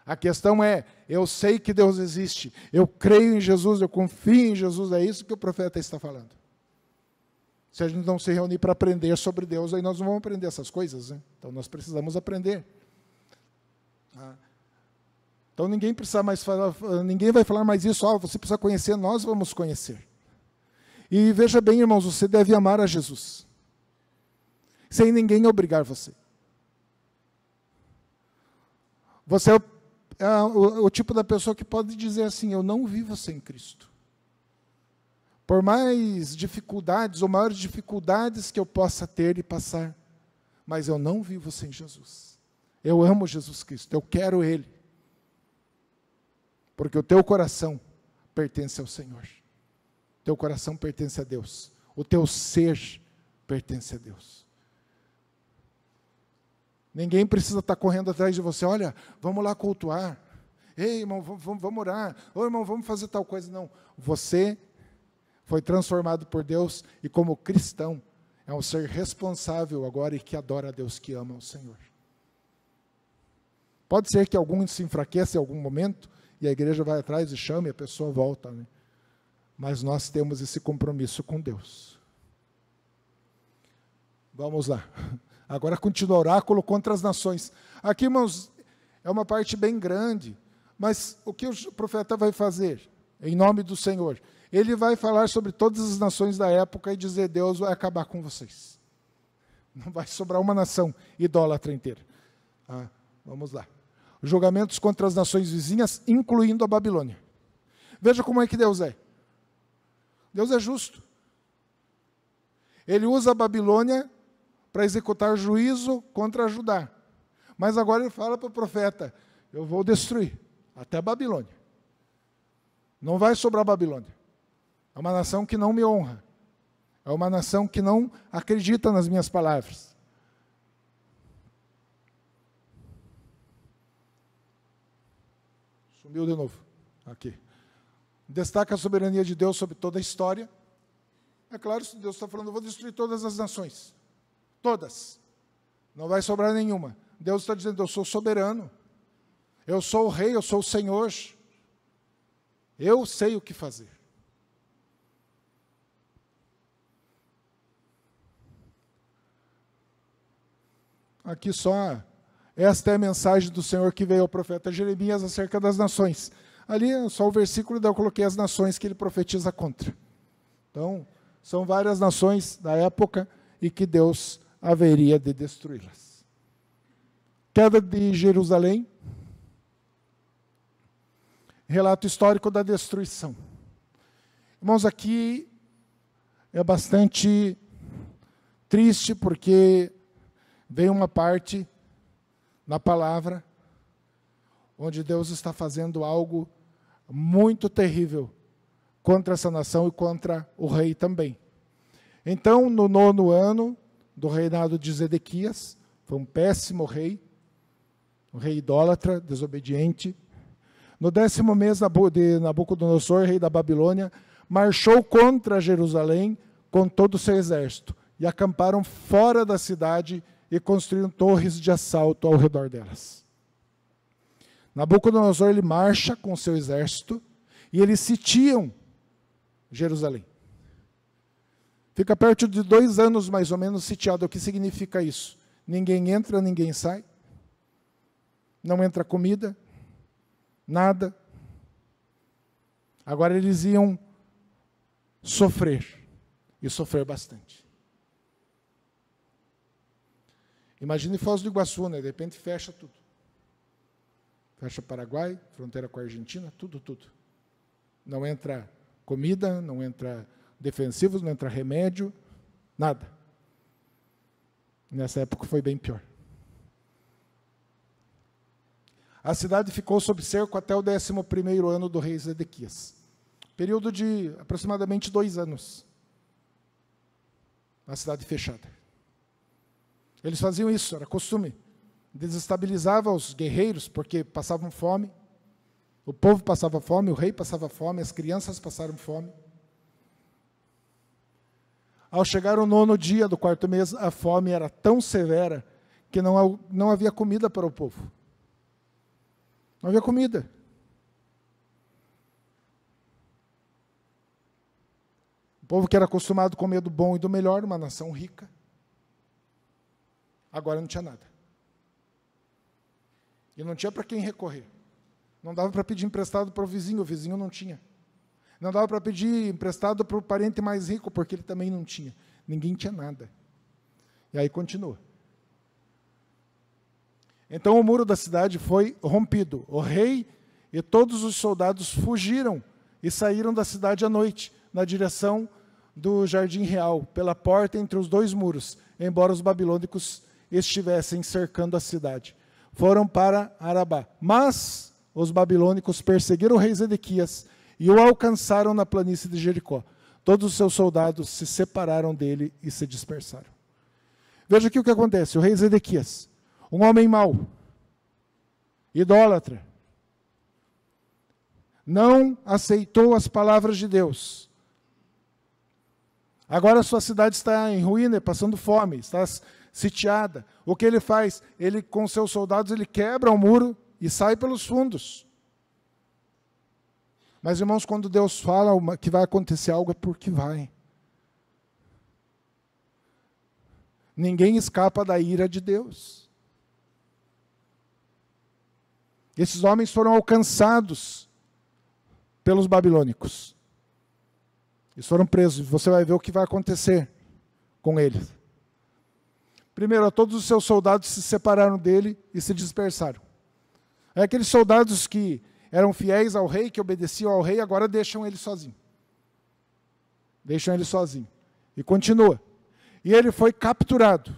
A questão é, eu sei que Deus existe, eu creio em Jesus, eu confio em Jesus, é isso que o profeta está falando. Se a gente não se reunir para aprender sobre Deus, aí nós não vamos aprender essas coisas, né? Então nós precisamos aprender. Então ninguém precisa mais falar, ninguém vai falar mais isso, você precisa conhecer, nós vamos conhecer. E veja bem, irmãos, você deve amar a Jesus, sem ninguém obrigar você. Você é o tipo da pessoa que pode dizer assim, eu não vivo sem Cristo. Por mais dificuldades, ou maiores dificuldades que eu possa ter e passar, mas eu não vivo sem Jesus. Eu amo Jesus Cristo, eu quero Ele. Porque o teu coração pertence ao Senhor. O teu coração pertence a Deus. O teu ser pertence a Deus. Ninguém precisa estar correndo atrás de você. Olha, vamos lá cultuar. Ei, irmão, vamos orar. Ô, irmão, vamos fazer tal coisa. Não. Você foi transformado por Deus e como cristão é um ser responsável agora e que adora a Deus, que ama o Senhor. Pode ser que algum se enfraqueça em algum momento e a igreja vai atrás e chama e a pessoa volta, né? Mas nós temos esse compromisso com Deus. Vamos lá. Agora continua o oráculo contra as nações. Aqui, irmãos, é uma parte bem grande, mas o que o profeta vai fazer? Em nome do Senhor. Ele vai falar sobre todas as nações da época e dizer, Deus vai acabar com vocês. Não vai sobrar uma nação idólatra inteira. Vamos lá. Julgamentos contra as nações vizinhas, incluindo a Babilônia. Veja como é que Deus é. Deus é justo. Ele usa a Babilônia para executar juízo contra Judá. Mas agora ele fala para o profeta, eu vou destruir até a Babilônia. Não vai sobrar a Babilônia. É uma nação que não me honra. É uma nação que não acredita nas minhas palavras. Sumiu de novo. Aqui. Destaca a soberania de Deus sobre toda a história. É claro, se Deus está falando, eu vou destruir todas as nações. Todas. Não vai sobrar nenhuma. Deus está dizendo, eu sou soberano. Eu sou o rei, eu sou o Senhor. Eu sei o que fazer. Aqui só Esta é a mensagem do Senhor que veio ao profeta Jeremias acerca das nações. Ali é só o versículo, daí eu coloquei as nações que ele profetiza contra. Então, são várias nações da época e que Deus haveria de destruí-las. Queda de Jerusalém. Relato histórico da destruição. Irmãos, aqui é bastante triste, porque vem uma parte na palavra onde Deus está fazendo algo muito terrível contra essa nação e contra o rei também. Então, no 9º ano do reinado de Zedequias, foi um péssimo rei, um rei idólatra, desobediente. No 10º mês de Nabucodonosor, rei da Babilônia, marchou contra Jerusalém com todo o seu exército, e acamparam fora da cidade e construíram torres de assalto ao redor delas. Nabucodonosor, ele marcha com seu exército, e eles sitiam Jerusalém. Fica perto de 2 anos, mais ou menos, sitiado. O que significa isso? Ninguém entra, ninguém sai. Não entra comida, nada. Agora eles iam sofrer, e sofrer bastante. Imagine Foz do Iguaçu, né? De repente fecha tudo. Fecha Paraguai, fronteira com a Argentina, tudo. Não entra comida, não entra defensivos, não entra remédio, nada. Nessa época foi bem pior. A cidade ficou sob cerco até o 11º ano do rei Zedequias. Período de aproximadamente 2 anos. A cidade fechada. Eles faziam isso, era costume. Desestabilizavam os guerreiros, porque passavam fome. O povo passava fome, o rei passava fome, as crianças passaram fome. Ao chegar o 9º dia do 4º mês, a fome era tão severa que não havia comida para o povo. Não havia comida. O povo que era acostumado a comer do bom e do melhor, uma nação rica, agora não tinha nada. E não tinha para quem recorrer. Não dava para pedir emprestado para o vizinho não tinha. Não dava para pedir emprestado para o parente mais rico, porque ele também não tinha. Ninguém tinha nada. E aí continua. Então o muro da cidade foi rompido. O rei e todos os soldados fugiram e saíram da cidade à noite, na direção do Jardim Real, pela porta entre os 2 muros, embora os babilônicos estivessem cercando a cidade. Foram para Arabá. Mas os babilônicos perseguiram o rei Zedequias e o alcançaram na planície de Jericó. Todos os seus soldados se separaram dele e se dispersaram. Veja aqui o que acontece. O rei Zedequias, um homem mau, idólatra, não aceitou as palavras de Deus. Agora a sua cidade está em ruína, passando fome, está sitiada. O que ele faz? Ele, com seus soldados, ele quebra o muro e sai pelos fundos. Mas, irmãos, quando Deus fala que vai acontecer algo, é porque vai. Ninguém escapa da ira de Deus. Esses homens foram alcançados pelos babilônicos. Eles foram presos. Você vai ver o que vai acontecer com eles. Primeiro, todos os seus soldados se separaram dele e se dispersaram. Aqueles soldados que eram fiéis ao rei, que obedeciam ao rei, agora deixam ele sozinho. Deixam ele sozinho. E continua. E ele foi capturado.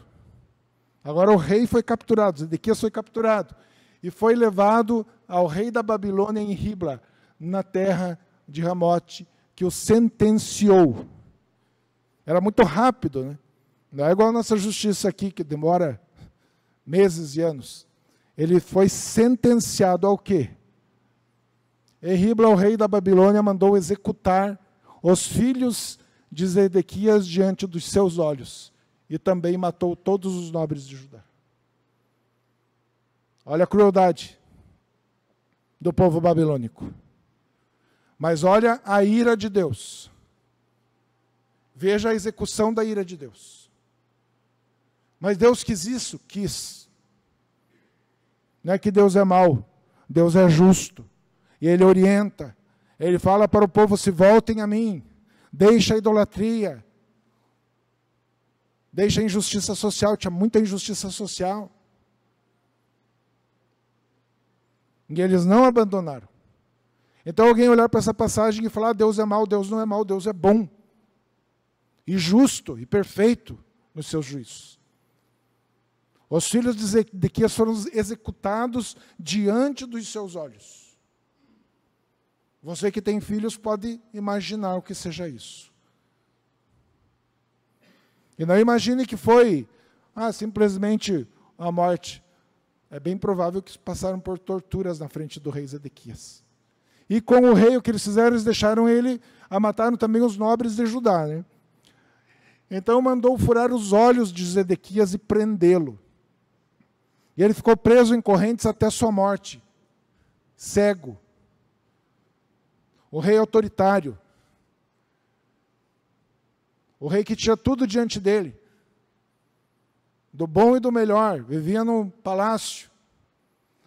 Agora o rei foi capturado, Zedequias foi capturado. E foi levado ao rei da Babilônia em Ribla, na terra de Ramote, que o sentenciou. Era muito rápido, né? Não é igual a nossa justiça aqui, que demora meses e anos. Ele foi sentenciado ao quê? Em Ribla, o rei da Babilônia mandou executar os filhos de Zedequias diante dos seus olhos, e também matou todos os nobres de Judá. Olha a crueldade do povo babilônico. Mas olha a ira de Deus. Veja a execução da ira de Deus. Mas Deus quis isso? Quis. Não é que Deus é mau, Deus é justo. E Ele orienta. Ele fala para o povo, se voltem a mim. Deixa a idolatria. Deixa a injustiça social. Tinha muita injustiça social. E eles não abandonaram. Então alguém olhar para essa passagem e falar, Deus é mau, Deus não é mau, Deus é bom. E justo e perfeito nos seus juízos. Os filhos de Zedequias foram executados diante dos seus olhos. Você que tem filhos pode imaginar o que seja isso. E não imagine que foi simplesmente a morte. É bem provável que passaram por torturas na frente do rei Zedequias. E com o rei, o que eles fizeram, eles deixaram ele, mataram também os nobres de Judá, né? Então mandou furar os olhos de Zedequias e prendê-lo. E ele ficou preso em correntes até sua morte, cego. O rei autoritário. O rei que tinha tudo diante dele. Do bom e do melhor. Vivia no palácio.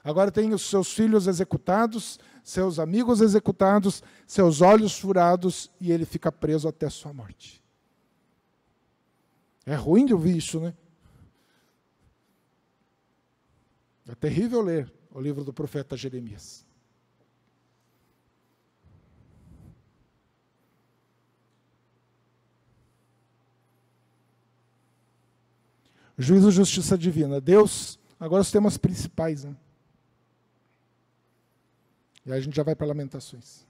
Agora tem os seus filhos executados, seus amigos executados, seus olhos furados, e ele fica preso até sua morte. É ruim de ouvir isso, né? É terrível ler o livro do profeta Jeremias. Juízo e justiça divina. Deus, agora os temas principais, né? E aí a gente já vai para Lamentações.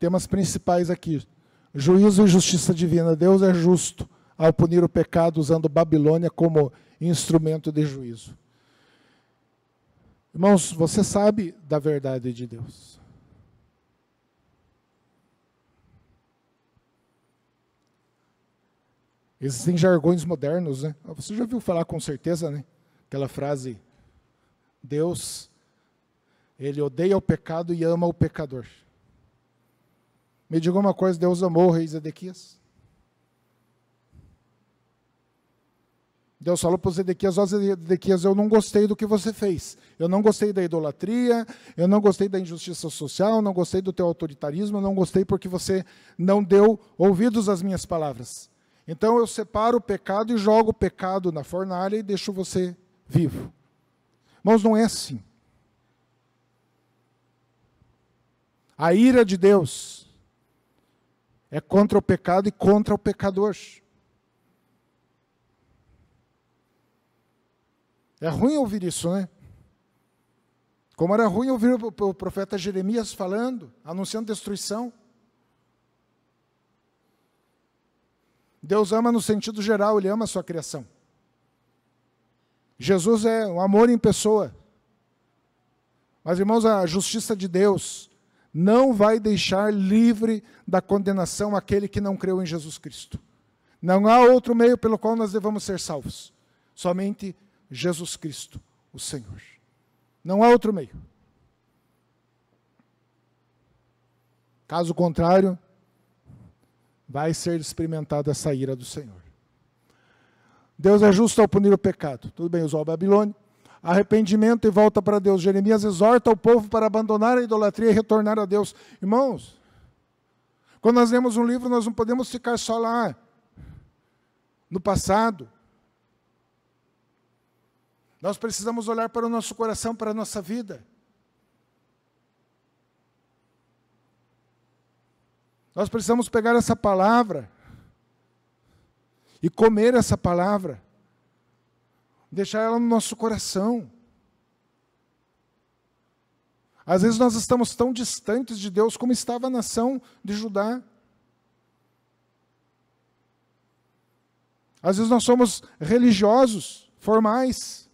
Temas principais aqui. Juízo e justiça divina. Deus é justo ao punir o pecado usando Babilônia como instrumento de juízo. Irmãos, você sabe da verdade de Deus. Existem jargões modernos, né? Você já ouviu falar com certeza, né? Aquela frase, Deus, Ele odeia o pecado e ama o pecador. Me diga uma coisa, Deus amou o rei Zedequias? Deus falou para o Zedequias, Zedequias, eu não gostei do que você fez. Eu não gostei da idolatria, eu não gostei da injustiça social, não gostei do teu autoritarismo, eu não gostei porque você não deu ouvidos às minhas palavras. Então eu separo o pecado e jogo o pecado na fornalha e deixo você vivo. Irmãos, não é assim. A ira de Deus é contra o pecado e contra o pecador. É ruim ouvir isso, né? Como era ruim ouvir o profeta Jeremias falando, anunciando destruição. Deus ama no sentido geral, Ele ama a sua criação. Jesus é um amor em pessoa. Mas, irmãos, a justiça de Deus não vai deixar livre da condenação aquele que não creu em Jesus Cristo. Não há outro meio pelo qual nós devamos ser salvos. Somente Jesus Cristo, o Senhor. Não há outro meio. Caso contrário, vai ser experimentada essa ira do Senhor. Deus é justo ao punir o pecado. Tudo bem, usou a Babilônia. Arrependimento e volta para Deus. Jeremias exorta o povo para abandonar a idolatria e retornar a Deus. Irmãos, quando nós lemos um livro, nós não podemos ficar só lá, no passado. Nós precisamos olhar para o nosso coração, para a nossa vida. Nós precisamos pegar essa palavra e comer essa palavra, deixar ela no nosso coração. Às vezes nós estamos tão distantes de Deus como estava a nação de Judá. Às vezes nós somos religiosos, formais.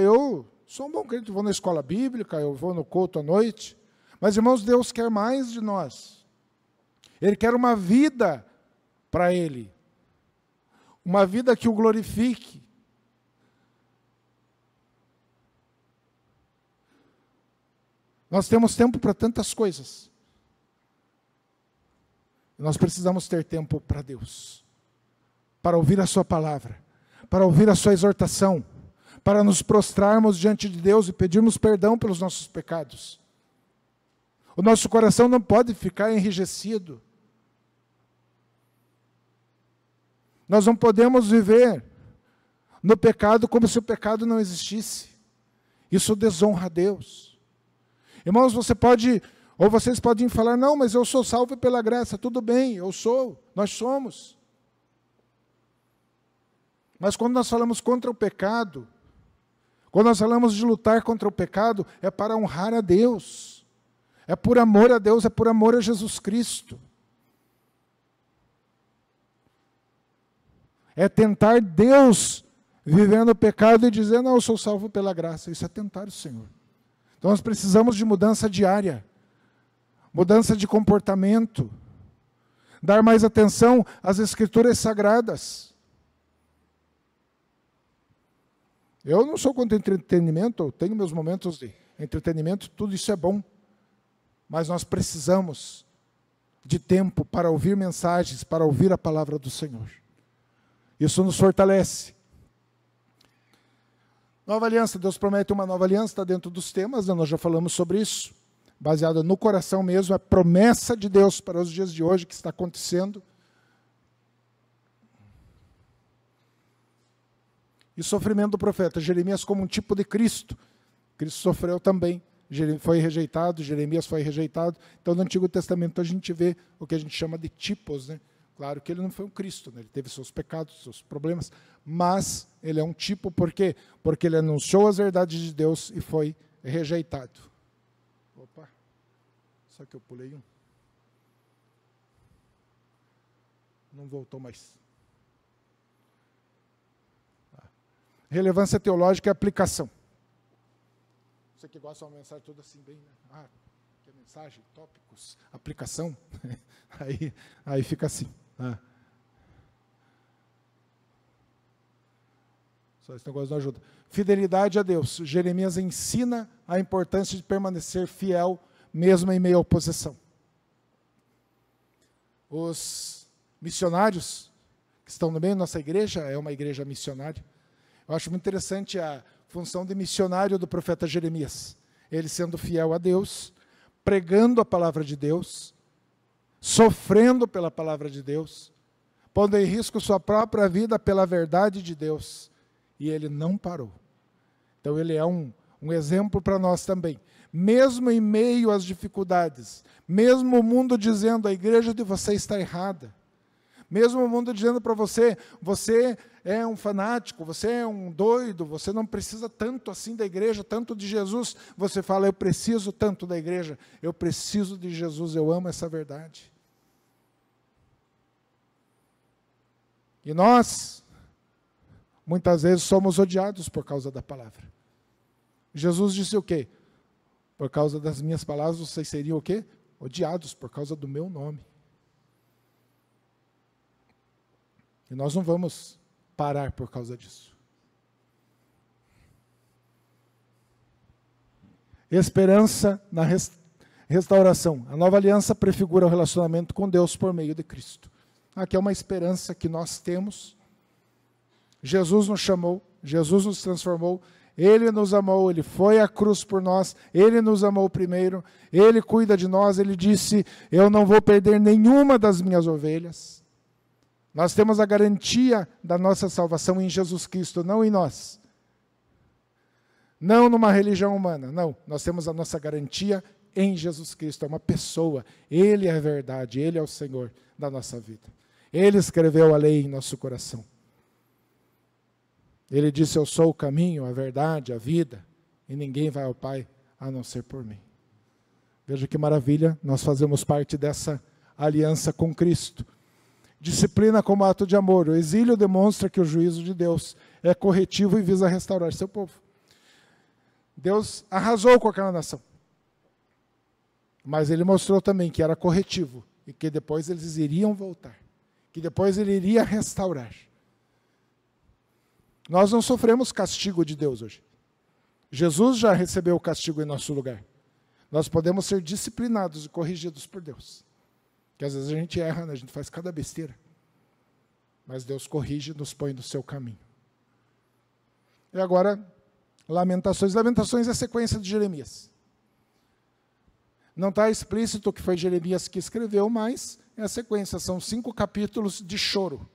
Eu sou um bom crente, vou na escola bíblica, eu vou no culto à noite. Mas, irmãos, Deus quer mais de nós. Ele quer uma vida para Ele. Uma vida que o glorifique. Nós temos tempo para tantas coisas. Nós precisamos ter tempo para Deus. Para ouvir a sua palavra. Para ouvir a sua exortação. para nos prostrarmos diante de Deus e pedirmos perdão pelos nossos pecados. O nosso coração não pode ficar enrijecido. Nós não podemos viver no pecado como se o pecado não existisse. Isso desonra a Deus. Irmãos, vocês podem falar, não, mas eu sou salvo pela graça. Tudo bem, eu sou, nós somos. Mas quando nós falamos contra o pecado, quando nós falamos de lutar contra o pecado, é para honrar a Deus. É por amor a Deus, é por amor a Jesus Cristo. É tentar Deus vivendo o pecado e dizer, não, eu sou salvo pela graça. Isso é tentar o Senhor. Então nós precisamos de mudança diária, mudança de comportamento, dar mais atenção às Escrituras Sagradas. Eu não sou contra entretenimento, eu tenho meus momentos de entretenimento, tudo isso é bom. Mas nós precisamos de tempo para ouvir mensagens, para ouvir a palavra do Senhor. Isso nos fortalece. Nova aliança, Deus promete uma nova aliança, está dentro dos temas, nós já falamos sobre isso. Baseada no coração mesmo, a promessa de Deus para os dias de hoje que está acontecendo. E sofrimento do profeta Jeremias como um tipo de Cristo. Cristo sofreu também, foi rejeitado, Jeremias foi rejeitado. Então no Antigo Testamento a gente vê o que a gente chama de tipos, né? Claro que ele não foi um Cristo, né? Ele teve seus pecados, seus problemas, mas ele é um tipo, por quê? Porque ele anunciou as verdades de Deus e foi rejeitado. Opa, só que eu pulei um. Não voltou mais. Relevância teológica e aplicação. Você que gosta de uma mensagem toda assim, bem, né? Que é mensagem, tópicos, aplicação. aí fica assim. Só esse negócio não ajuda. Fidelidade a Deus. Jeremias ensina a importância de permanecer fiel, mesmo em meio à oposição. Os missionários que estão no meio da nossa igreja, é uma igreja missionária. Eu acho muito interessante a função de missionário do profeta Jeremias. Ele sendo fiel a Deus, pregando a palavra de Deus, sofrendo pela palavra de Deus, pondo em risco sua própria vida pela verdade de Deus. E ele não parou. Então ele é um exemplo para nós também. Mesmo em meio às dificuldades, mesmo o mundo dizendo a igreja de você está errada, mesmo o mundo dizendo para você, você é um fanático, você é um doido, você não precisa tanto assim da igreja, tanto de Jesus, você fala, eu preciso tanto da igreja, eu preciso de Jesus, eu amo essa verdade. E nós, muitas vezes, somos odiados por causa da palavra. Jesus disse o quê? Por causa das minhas palavras, vocês seriam o quê? Odiados por causa do meu nome. E nós não vamos parar por causa disso. Esperança na restauração. A nova aliança prefigura o relacionamento com Deus por meio de Cristo. Aqui é uma esperança que nós temos. Jesus nos chamou, Jesus nos transformou, Ele nos amou, Ele foi à cruz por nós, Ele nos amou primeiro, Ele cuida de nós, Ele disse, eu não vou perder nenhuma das minhas ovelhas. Nós temos a garantia da nossa salvação em Jesus Cristo, não em nós. Não numa religião humana, não. Nós temos a nossa garantia em Jesus Cristo, é uma pessoa. Ele é a verdade, Ele é o Senhor da nossa vida. Ele escreveu a lei em nosso coração. Ele disse, eu sou o caminho, a verdade, a vida, e ninguém vai ao Pai a não ser por mim. Veja que maravilha, nós fazemos parte dessa aliança com Cristo. Disciplina como ato de amor. O exílio demonstra que o juízo de Deus é corretivo e visa restaurar seu povo. Deus arrasou com aquela nação. Mas Ele mostrou também que era corretivo e que depois eles iriam voltar. Que depois Ele iria restaurar. Nós não sofremos castigo de Deus hoje. Jesus já recebeu o castigo em nosso lugar. Nós podemos ser disciplinados e corrigidos por Deus. Que às vezes a gente erra, né? A gente faz cada besteira. Mas Deus corrige e nos põe no seu caminho. E agora, Lamentações. Lamentações é a sequência de Jeremias. Não está explícito que foi Jeremias que escreveu, mas é a sequência. São 5 capítulos de choro.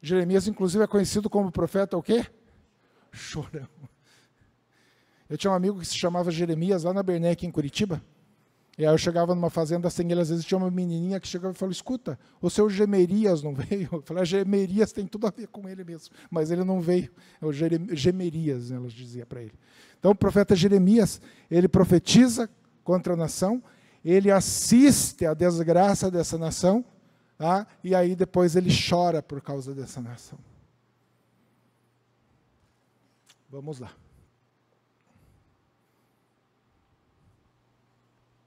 Jeremias, inclusive, é conhecido como profeta o quê? Chorão. Eu tinha um amigo que se chamava Jeremias, lá na Bernec, em Curitiba. E aí eu chegava numa fazenda sem ele, às vezes tinha uma menininha que chegava e falou, escuta, o seu Gemerias não veio? Eu falei, Gemerias tem tudo a ver com ele mesmo, mas ele não veio. É o Gemerias, ela dizia para ele. Então o profeta Jeremias, ele profetiza contra a nação, ele assiste a desgraça dessa nação, tá? E aí depois ele chora por causa dessa nação. Vamos lá.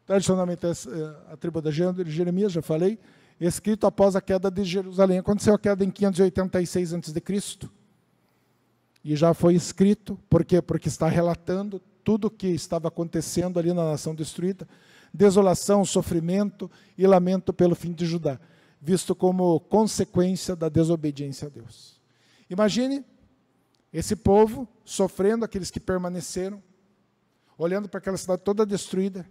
Tradicionalmente, a tribo de Jeremias, já falei, escrito após a queda de Jerusalém. Aconteceu a queda em 586 a.C. E já foi escrito, por quê? Porque está relatando tudo o que estava acontecendo ali na nação destruída, desolação, sofrimento e lamento pelo fim de Judá, visto como consequência da desobediência a Deus. Imagine esse povo sofrendo, aqueles que permaneceram, olhando para aquela cidade toda destruída,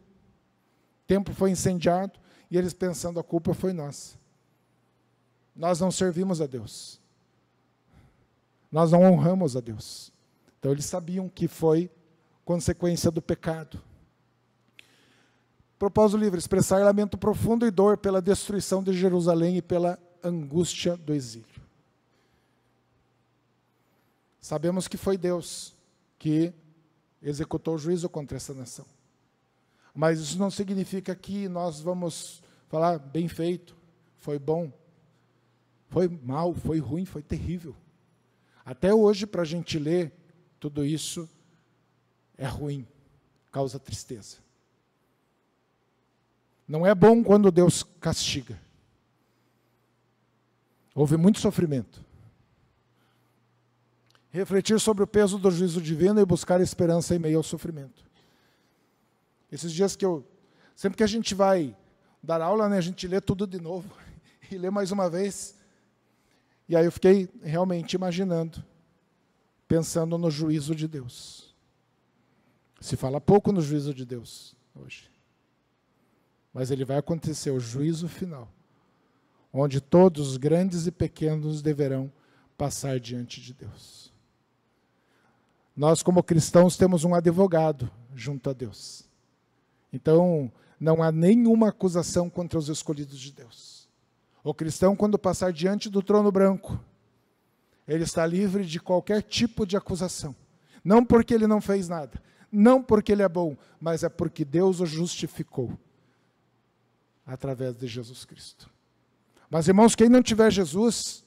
o templo foi incendiado, e eles pensando, a culpa foi nossa. Nós não servimos a Deus. Nós não honramos a Deus. Então eles sabiam que foi consequência do pecado. Propósito livre, expressar lamento profundo e dor pela destruição de Jerusalém e pela angústia do exílio. Sabemos que foi Deus que executou o juízo contra essa nação. Mas isso não significa que nós vamos falar, bem feito, foi bom, foi mal, foi ruim, foi terrível. Até hoje, para a gente ler, tudo isso é ruim, causa tristeza. Não é bom quando Deus castiga. Houve muito sofrimento. Refletir sobre o peso do juízo divino e buscar esperança em meio ao sofrimento. Esses dias sempre que a gente vai dar aula, né, a gente lê tudo de novo, e lê mais uma vez. E aí eu fiquei realmente imaginando, pensando no juízo de Deus. Se fala pouco no juízo de Deus hoje. Mas ele vai acontecer, o juízo final, onde todos os grandes e pequenos deverão passar diante de Deus. Nós, como cristãos, temos um advogado junto a Deus. Então, não há nenhuma acusação contra os escolhidos de Deus. O cristão, quando passar diante do trono branco, ele está livre de qualquer tipo de acusação. Não porque ele não fez nada, não porque ele é bom, mas é porque Deus o justificou através de Jesus Cristo. Mas, irmãos, quem não tiver Jesus,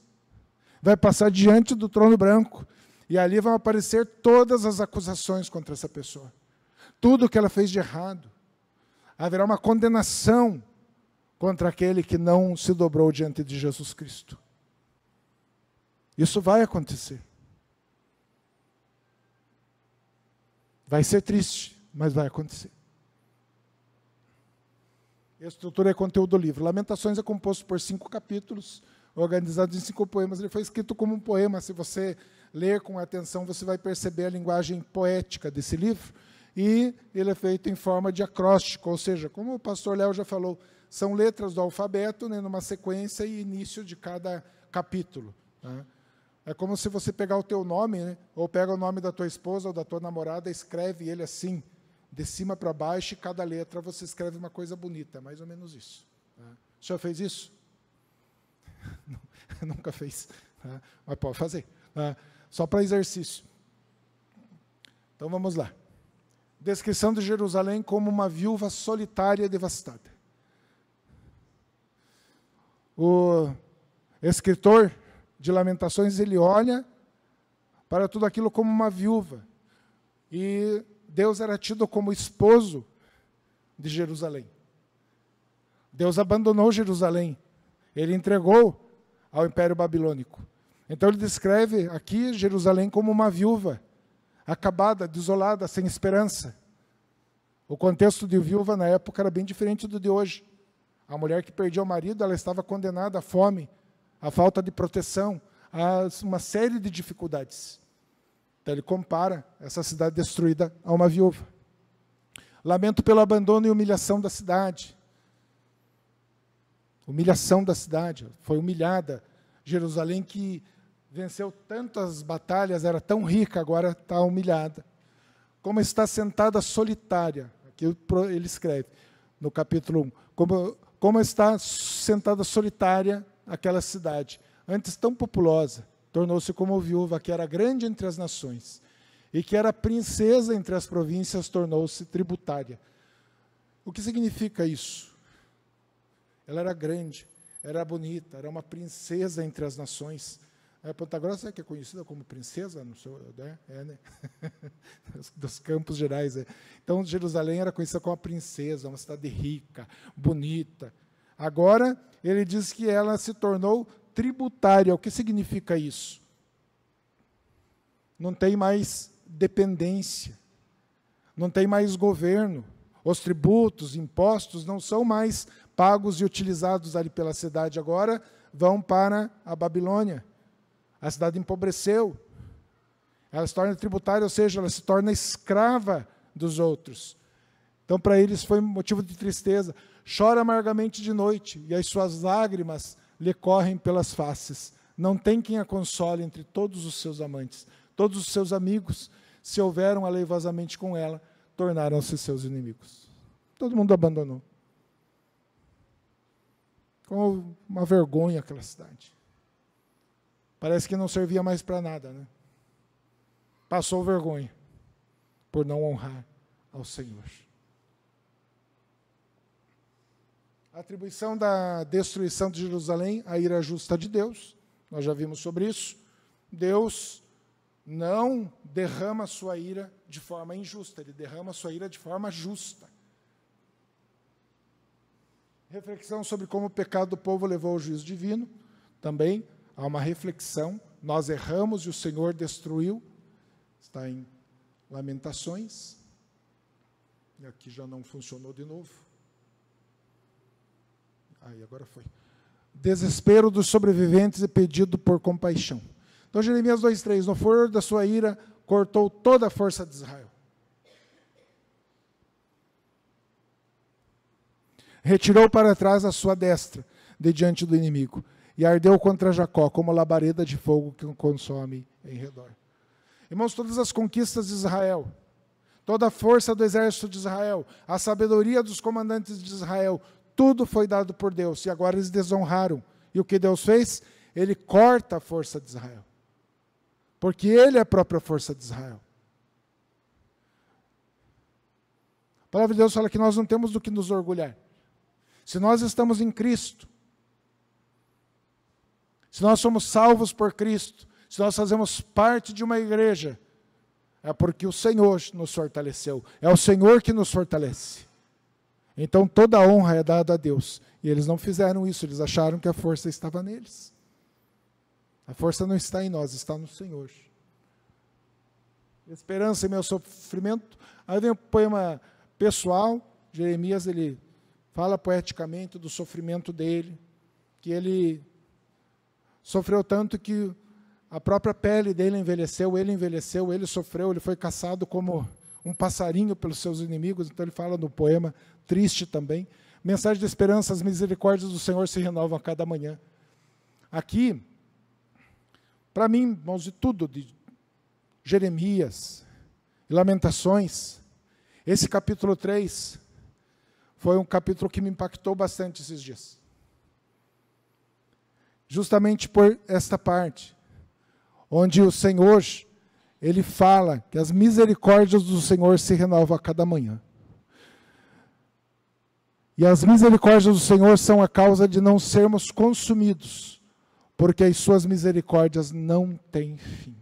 vai passar diante do trono branco, e ali vão aparecer todas as acusações contra essa pessoa. Tudo que ela fez de errado. Haverá uma condenação contra aquele que não se dobrou diante de Jesus Cristo. Isso vai acontecer. Vai ser triste, mas vai acontecer. Estrutura e conteúdo do livro. Lamentações é composto por 5 capítulos, organizados em 5 poemas. Ele foi escrito como um poema. Se você ler com atenção, você vai perceber a linguagem poética desse livro. E ele é feito em forma de acróstico, ou seja, como o pastor Léo já falou, são letras do alfabeto, né, numa sequência e início de cada capítulo. Tá? É como se você pegar o teu nome, né, ou pega o nome da tua esposa ou da tua namorada, escreve ele assim, de cima para baixo, e cada letra você escreve uma coisa bonita, mais ou menos isso. Tá? O senhor fez isso? Nunca fez, tá? Mas pode fazer. Tá? Só para exercício. Então vamos lá. Descrição de Jerusalém como uma viúva solitária e devastada. O escritor de Lamentações, ele olha para tudo aquilo como uma viúva. E Deus era tido como esposo de Jerusalém. Deus abandonou Jerusalém. Ele entregou ao Império Babilônico. Então ele descreve aqui Jerusalém como uma viúva, acabada, desolada, sem esperança. O contexto de viúva na época era bem diferente do de hoje. A mulher que perdia o marido, ela estava condenada à fome, à falta de proteção, a uma série de dificuldades. Então ele compara essa cidade destruída a uma viúva. Lamento pelo abandono e humilhação da cidade. Humilhação da cidade, foi humilhada. Jerusalém, que venceu tantas batalhas, era tão rica, agora está humilhada. Como está sentada solitária, aqui ele escreve no capítulo 1, como está sentada solitária aquela cidade, antes tão populosa, tornou-se como viúva, que era grande entre as nações, e que era princesa entre as províncias, tornou-se tributária. O que significa isso? Ela era grande, era bonita, era uma princesa entre as nações. Ponta Grossa é que é conhecida como princesa, não sei, né? Né? Dos Campos Gerais. Então, Jerusalém era conhecida como a princesa, uma cidade rica, bonita. Agora, ele diz que ela se tornou tributária. O que significa isso? Não tem mais dependência, não tem mais governo. Os tributos, impostos não são mais pagos e utilizados ali pela cidade, agora vão para a Babilônia. A cidade empobreceu, ela se torna tributária, ou seja, ela se torna escrava dos outros. Então, para eles foi motivo de tristeza. Chora amargamente de noite, e as suas lágrimas lhe correm pelas faces. Não tem quem a console entre todos os seus amantes. Todos os seus amigos se houveram aleivosamente com ela, tornaram-se seus inimigos. Todo mundo abandonou. Com uma vergonha aquela cidade. Parece que não servia mais para nada, né? Passou vergonha por não honrar ao Senhor. A atribuição da destruição de Jerusalém à ira justa de Deus, nós já vimos sobre isso. Deus não derrama sua ira de forma injusta, ele derrama sua ira de forma justa. Reflexão sobre como o pecado do povo levou ao juízo divino, também há uma reflexão, nós erramos e o Senhor destruiu, está em Lamentações, e aqui já não funcionou de novo. Aí, agora foi. Desespero dos sobreviventes e pedido por compaixão. Então, Jeremias 2,3, no furor da sua ira, cortou toda a força de Israel. Retirou para trás a sua destra, de diante do inimigo, e ardeu contra Jacó, como labareda de fogo que o consome em redor. Irmãos, todas as conquistas de Israel, toda a força do exército de Israel, a sabedoria dos comandantes de Israel, tudo foi dado por Deus, e agora eles desonraram. E o que Deus fez? Ele corta a força de Israel. Porque Ele é a própria força de Israel. A palavra de Deus fala que nós não temos do que nos orgulhar. Se nós estamos em Cristo, se nós somos salvos por Cristo, se nós fazemos parte de uma igreja, é porque o Senhor nos fortaleceu. É o Senhor que nos fortalece. Então toda a honra é dada a Deus. E eles não fizeram isso, eles acharam que a força estava neles. A força não está em nós, está no Senhor. Esperança em meu sofrimento. Aí vem o poema pessoal, Jeremias, ele fala poeticamente do sofrimento dele, que ele sofreu tanto que a própria pele dele envelheceu, ele sofreu, ele foi caçado como um passarinho pelos seus inimigos. Então ele fala no poema, triste também. Mensagem de esperança, as misericórdias do Senhor se renovam a cada manhã. Aqui, para mim, irmãos, de tudo, de Jeremias, Lamentações, esse capítulo 3 foi um capítulo que me impactou bastante esses dias. Justamente por esta parte, onde o Senhor, Ele fala que as misericórdias do Senhor se renovam a cada manhã. E as misericórdias do Senhor são a causa de não sermos consumidos, porque as suas misericórdias não têm fim.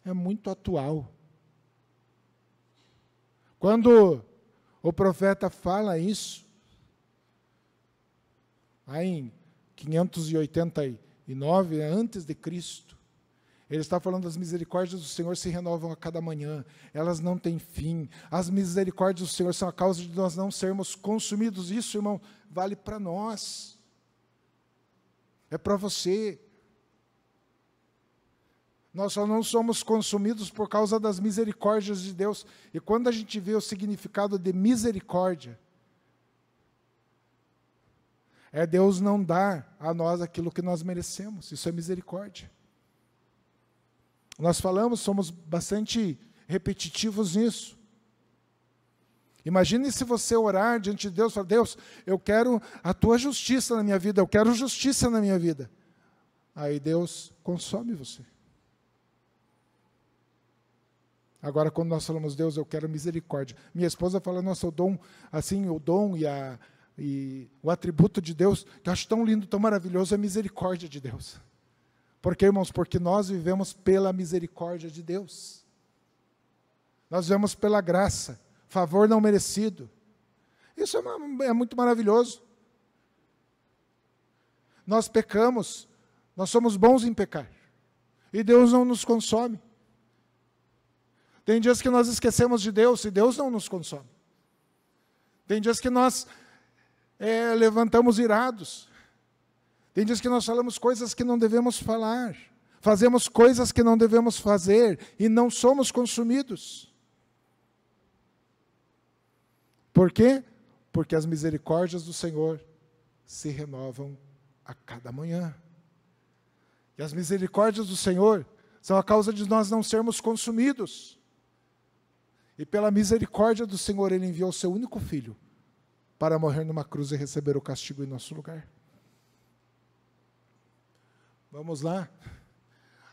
É muito atual. Quando o profeta fala isso, aí em 589, antes de Cristo, ele está falando das misericórdias do Senhor se renovam a cada manhã, elas não têm fim. As misericórdias do Senhor são a causa de nós não sermos consumidos. Isso, irmão, vale para nós. É para você. Nós só não somos consumidos por causa das misericórdias de Deus. E quando a gente vê o significado de misericórdia, é Deus não dar a nós aquilo que nós merecemos. Isso é misericórdia. Nós falamos, somos bastante repetitivos nisso. Imagine se você orar diante de Deus e falar: Deus, eu quero a tua justiça na minha vida, eu quero justiça na minha vida. Aí Deus consome você. Agora, quando nós falamos: Deus, eu quero misericórdia. Minha esposa fala: nossa, o dom e o atributo de Deus, que eu acho tão lindo, tão maravilhoso, é a misericórdia de Deus. Por quê, irmãos? Porque nós vivemos pela misericórdia de Deus. Nós vivemos pela graça, favor não merecido. Isso é muito maravilhoso. Nós pecamos, nós somos bons em pecar, e Deus não nos consome. Tem dias que nós esquecemos de Deus e Deus não nos consome. Tem dias que nós levantamos irados. Tem dias que nós falamos coisas que não devemos falar. Fazemos coisas que não devemos fazer e não somos consumidos. Por quê? Porque as misericórdias do Senhor se renovam a cada manhã. E as misericórdias do Senhor são a causa de nós não sermos consumidos. E pela misericórdia do Senhor, Ele enviou o seu único Filho para morrer numa cruz e receber o castigo em nosso lugar. Vamos lá.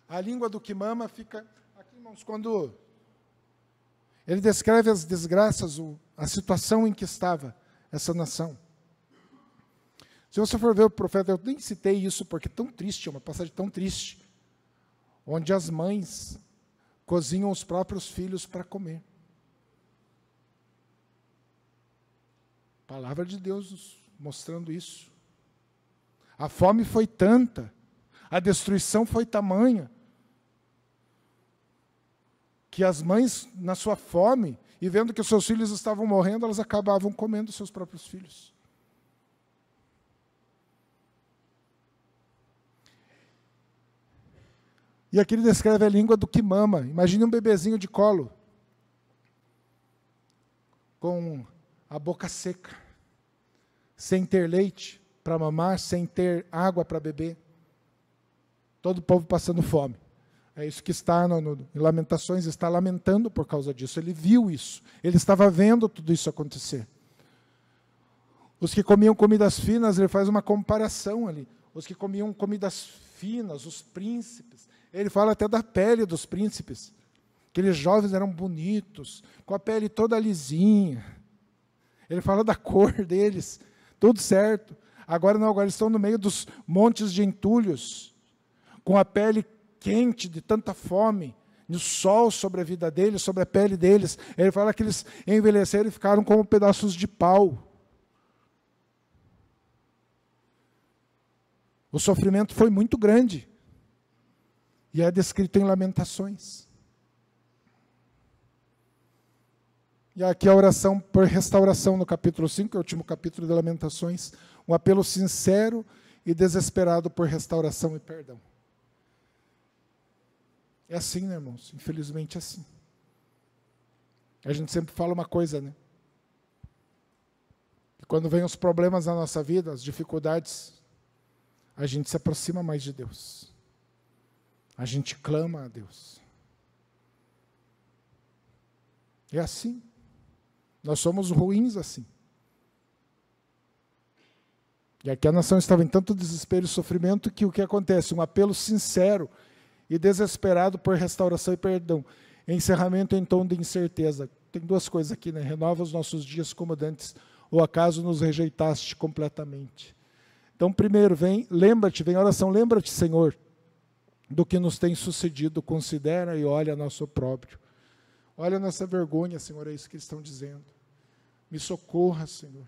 A língua do que mama fica... Aqui, irmãos, quando ele descreve as desgraças, a situação em que estava essa nação. Se você for ver o profeta, eu nem citei isso porque é tão triste, é uma passagem tão triste, onde as mães cozinham os próprios filhos para comer. Palavra de Deus mostrando isso. A fome foi tanta, a destruição foi tamanha, que as mães, na sua fome, e vendo que os seus filhos estavam morrendo, elas acabavam comendo seus próprios filhos. E aqui ele descreve a língua do que mama. Imagine um bebezinho de colo, com a boca seca, sem ter leite para mamar, sem ter água para beber. Todo o povo passando fome. É isso que está em Lamentações, está lamentando por causa disso. Ele viu isso, ele estava vendo tudo isso acontecer. Os que comiam comidas finas, ele faz uma comparação ali. Os que comiam comidas finas, os príncipes, ele fala até da pele dos príncipes. Aqueles jovens eram bonitos, com a pele toda lisinha. Ele fala da cor deles, tudo certo. Agora não, agora eles estão no meio dos montes de entulhos, com a pele quente de tanta fome, e o sol sobre a vida deles, sobre a pele deles. Ele fala que eles envelheceram e ficaram como pedaços de pau. O sofrimento foi muito grande, e é descrito em Lamentações. E aqui a oração por restauração no capítulo 5, que é o último capítulo de Lamentações, um apelo sincero e desesperado por restauração e perdão. É assim, né, irmãos? Infelizmente é assim. A gente sempre fala uma coisa, né? Que quando vem os problemas na nossa vida, as dificuldades, a gente se aproxima mais de Deus. A gente clama a Deus. É assim. Nós somos ruins assim. E aqui a nação estava em tanto desespero e sofrimento que o que acontece? Um apelo sincero e desesperado por restauração e perdão. Encerramento em tom de incerteza. Tem duas coisas aqui, né? Renova os nossos dias como dantes, ou acaso nos rejeitaste completamente. Então, primeiro, vem a oração, lembra-te, Senhor, do que nos tem sucedido, considera e olha nosso opróbrio. Olha a nossa vergonha, Senhor, é isso que eles estão dizendo. Me socorra, Senhor.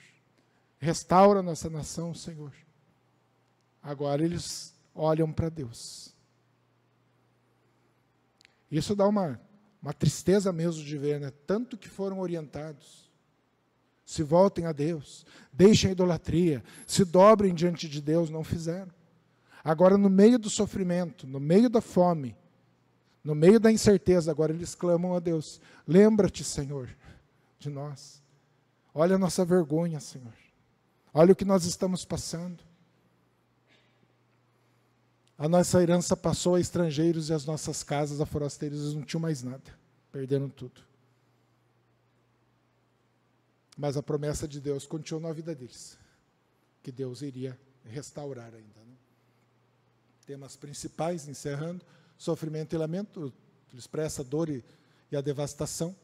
Restaura a nossa nação, Senhor. Agora eles olham para Deus. Isso dá uma tristeza mesmo de ver, né? Tanto que foram orientados. Se voltem a Deus, deixem a idolatria, se dobrem diante de Deus, não fizeram. Agora, no meio do sofrimento, no meio da fome, No meio da incerteza, agora eles clamam a Deus. Lembra-te, Senhor, de nós. Olha a nossa vergonha, Senhor. Olha o que nós estamos passando. A nossa herança passou a estrangeiros e as nossas casas a forasteiros, eles não tinham mais nada. Perderam tudo. Mas a promessa de Deus continuou na vida deles. Que Deus iria restaurar ainda. Né? Temas principais, encerrando. Sofrimento e lamento, ele expressa a dor e a devastação.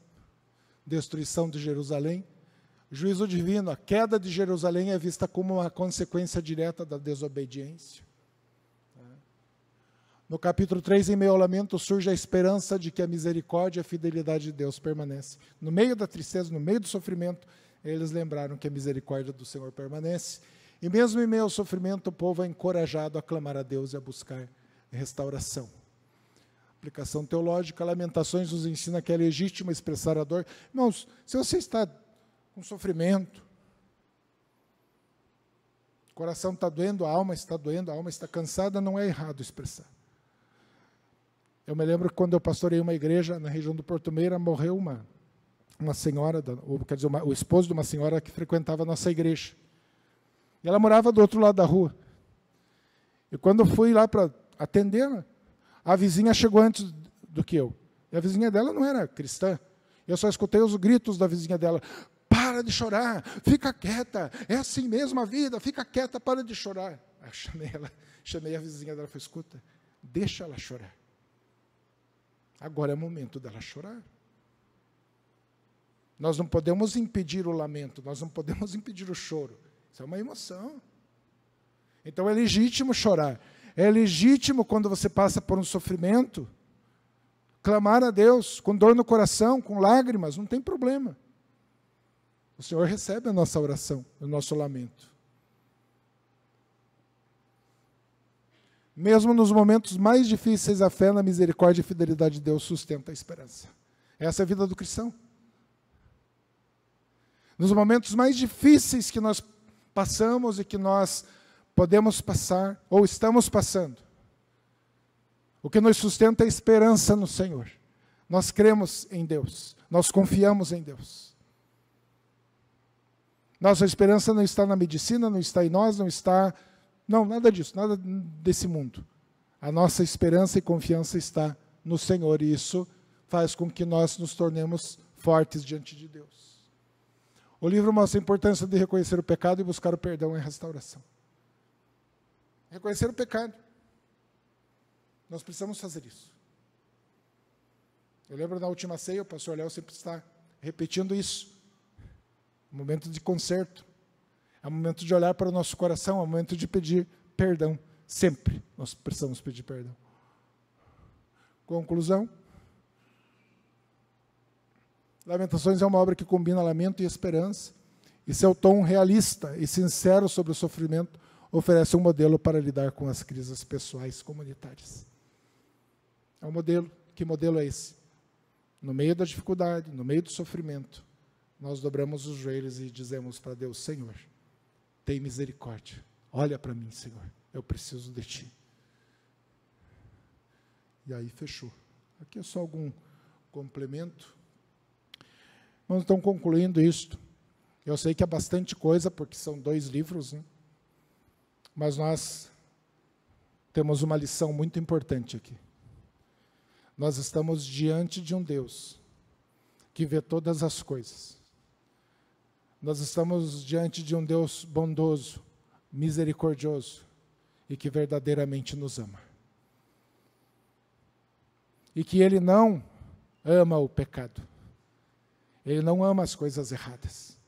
Destruição de Jerusalém. Juízo divino, a queda de Jerusalém é vista como uma consequência direta da desobediência. No capítulo 3, em meio ao lamento, surge a esperança de que a misericórdia e a fidelidade de Deus permanecem. No meio da tristeza, no meio do sofrimento, eles lembraram que a misericórdia do Senhor permanece. E mesmo em meio ao sofrimento, o povo é encorajado a clamar a Deus e a buscar restauração. Aplicação teológica, Lamentações nos ensina que é legítimo expressar a dor. Irmãos, se você está com sofrimento, o coração está doendo, a alma está cansada, não é errado expressar. Eu me lembro que quando eu pastorei uma igreja na região do Porto Meira, morreu uma senhora, o esposo de uma senhora que frequentava a nossa igreja. E ela morava do outro lado da rua. E quando eu fui lá para atendê-la, a vizinha chegou antes do que eu. E a vizinha dela não era cristã. Eu só escutei os gritos da vizinha dela. Para de chorar, fica quieta, é assim mesmo a vida, fica quieta, para de chorar. Eu chamei a vizinha dela e falei, escuta, deixa ela chorar. Agora é o momento dela chorar. Nós não podemos impedir o lamento, nós não podemos impedir o choro. Isso é uma emoção. Então é legítimo chorar. É legítimo, quando você passa por um sofrimento, clamar a Deus, com dor no coração, com lágrimas, não tem problema. O Senhor recebe a nossa oração, o nosso lamento. Mesmo nos momentos mais difíceis, a fé na misericórdia e fidelidade de Deus sustenta a esperança. Essa é a vida do cristão. Nos momentos mais difíceis que nós passamos e que nós podemos passar, ou estamos passando, o que nos sustenta é a esperança no Senhor. Nós cremos em Deus, nós confiamos em Deus. Nossa esperança não está na medicina, não está em nós, não, nada disso, nada desse mundo. A nossa esperança e confiança está no Senhor, e isso faz com que nós nos tornemos fortes diante de Deus. O livro mostra a importância de reconhecer o pecado e buscar o perdão e a restauração. Reconhecer o pecado. Nós precisamos fazer isso. Eu lembro na última ceia, o pastor Léo sempre está repetindo isso. É um momento de conserto. É um momento de olhar para o nosso coração, é um momento de pedir perdão. Sempre nós precisamos pedir perdão. Conclusão. Lamentações é uma obra que combina lamento e esperança, e seu tom realista e sincero sobre o sofrimento oferece um modelo para lidar com as crises pessoais comunitárias. É um modelo. Que modelo é esse? No meio da dificuldade, no meio do sofrimento, nós dobramos os joelhos e dizemos para Deus, Senhor, tem misericórdia. Olha para mim, Senhor, eu preciso de Ti. E aí fechou. Aqui é só algum complemento. Nós estamos concluindo isto. Eu sei que é bastante coisa, porque são 2 livros, né? Mas nós temos uma lição muito importante aqui. Nós estamos diante de um Deus que vê todas as coisas. Nós estamos diante de um Deus bondoso, misericordioso e que verdadeiramente nos ama. E que Ele não ama o pecado. Ele não ama as coisas erradas.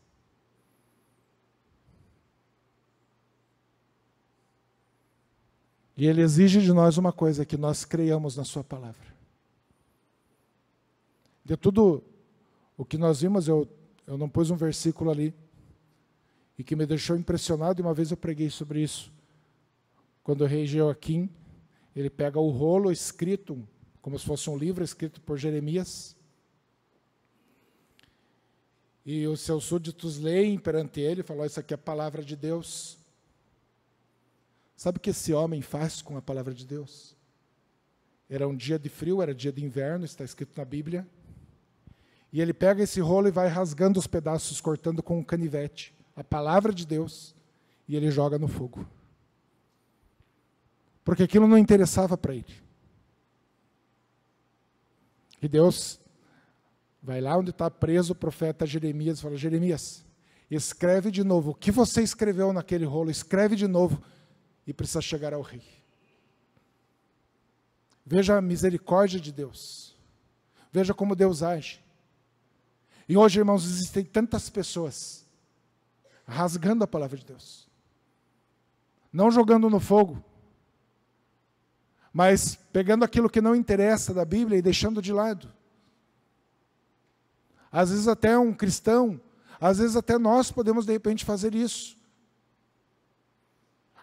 E Ele exige de nós uma coisa, que nós creiamos na Sua palavra. De tudo o que nós vimos, eu não pus um versículo ali, e que me deixou impressionado, e uma vez eu preguei sobre isso. Quando o rei Joaquim, ele pega o rolo escrito, como se fosse um livro escrito por Jeremias, e os seus súditos leem perante ele, e falam, isso aqui é a palavra de Deus. Sabe o que esse homem faz com a palavra de Deus? Era um dia de frio, era dia de inverno, está escrito na Bíblia. E ele pega esse rolo e vai rasgando os pedaços, cortando com um canivete a palavra de Deus, e ele joga no fogo. Porque aquilo não interessava para ele. E Deus vai lá onde está preso o profeta Jeremias e fala: Jeremias, escreve de novo. O que você escreveu naquele rolo, escreve de novo. E precisa chegar ao rei. Veja a misericórdia de Deus. Veja como Deus age. E hoje, irmãos, existem tantas pessoas rasgando a palavra de Deus. Não jogando no fogo, mas pegando aquilo que não interessa da Bíblia e deixando de lado. Às vezes até um cristão, às vezes até nós podemos de repente fazer isso.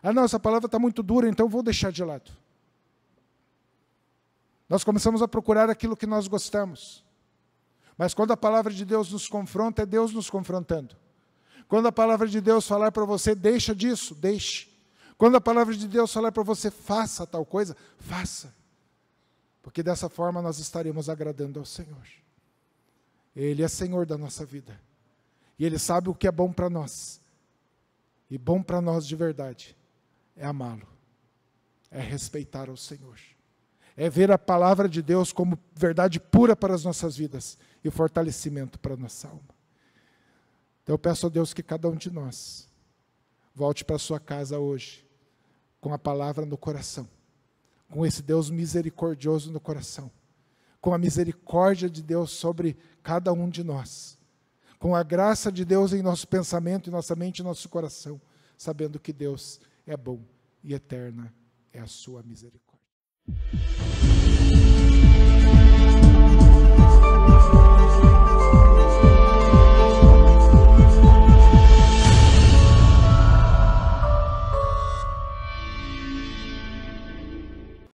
Ah não, essa palavra está muito dura, então vou deixar de lado. Nós começamos a procurar aquilo que nós gostamos. Mas quando a palavra de Deus nos confronta, é Deus nos confrontando. Quando a palavra de Deus falar para você, deixa disso, deixe. Quando a palavra de Deus falar para você, faça tal coisa, faça. Porque dessa forma nós estaremos agradando ao Senhor. Ele é Senhor da nossa vida. E Ele sabe o que é bom para nós. E bom para nós de verdade é amá-lo. É respeitar ao Senhor. É ver a palavra de Deus como verdade pura para as nossas vidas e fortalecimento para a nossa alma. Então eu peço a Deus que cada um de nós volte para a sua casa hoje com a palavra no coração, com esse Deus misericordioso no coração, com a misericórdia de Deus sobre cada um de nós, com a graça de Deus em nosso pensamento, em nossa mente e nosso coração, sabendo que Deus é bom e eterna é a sua misericórdia.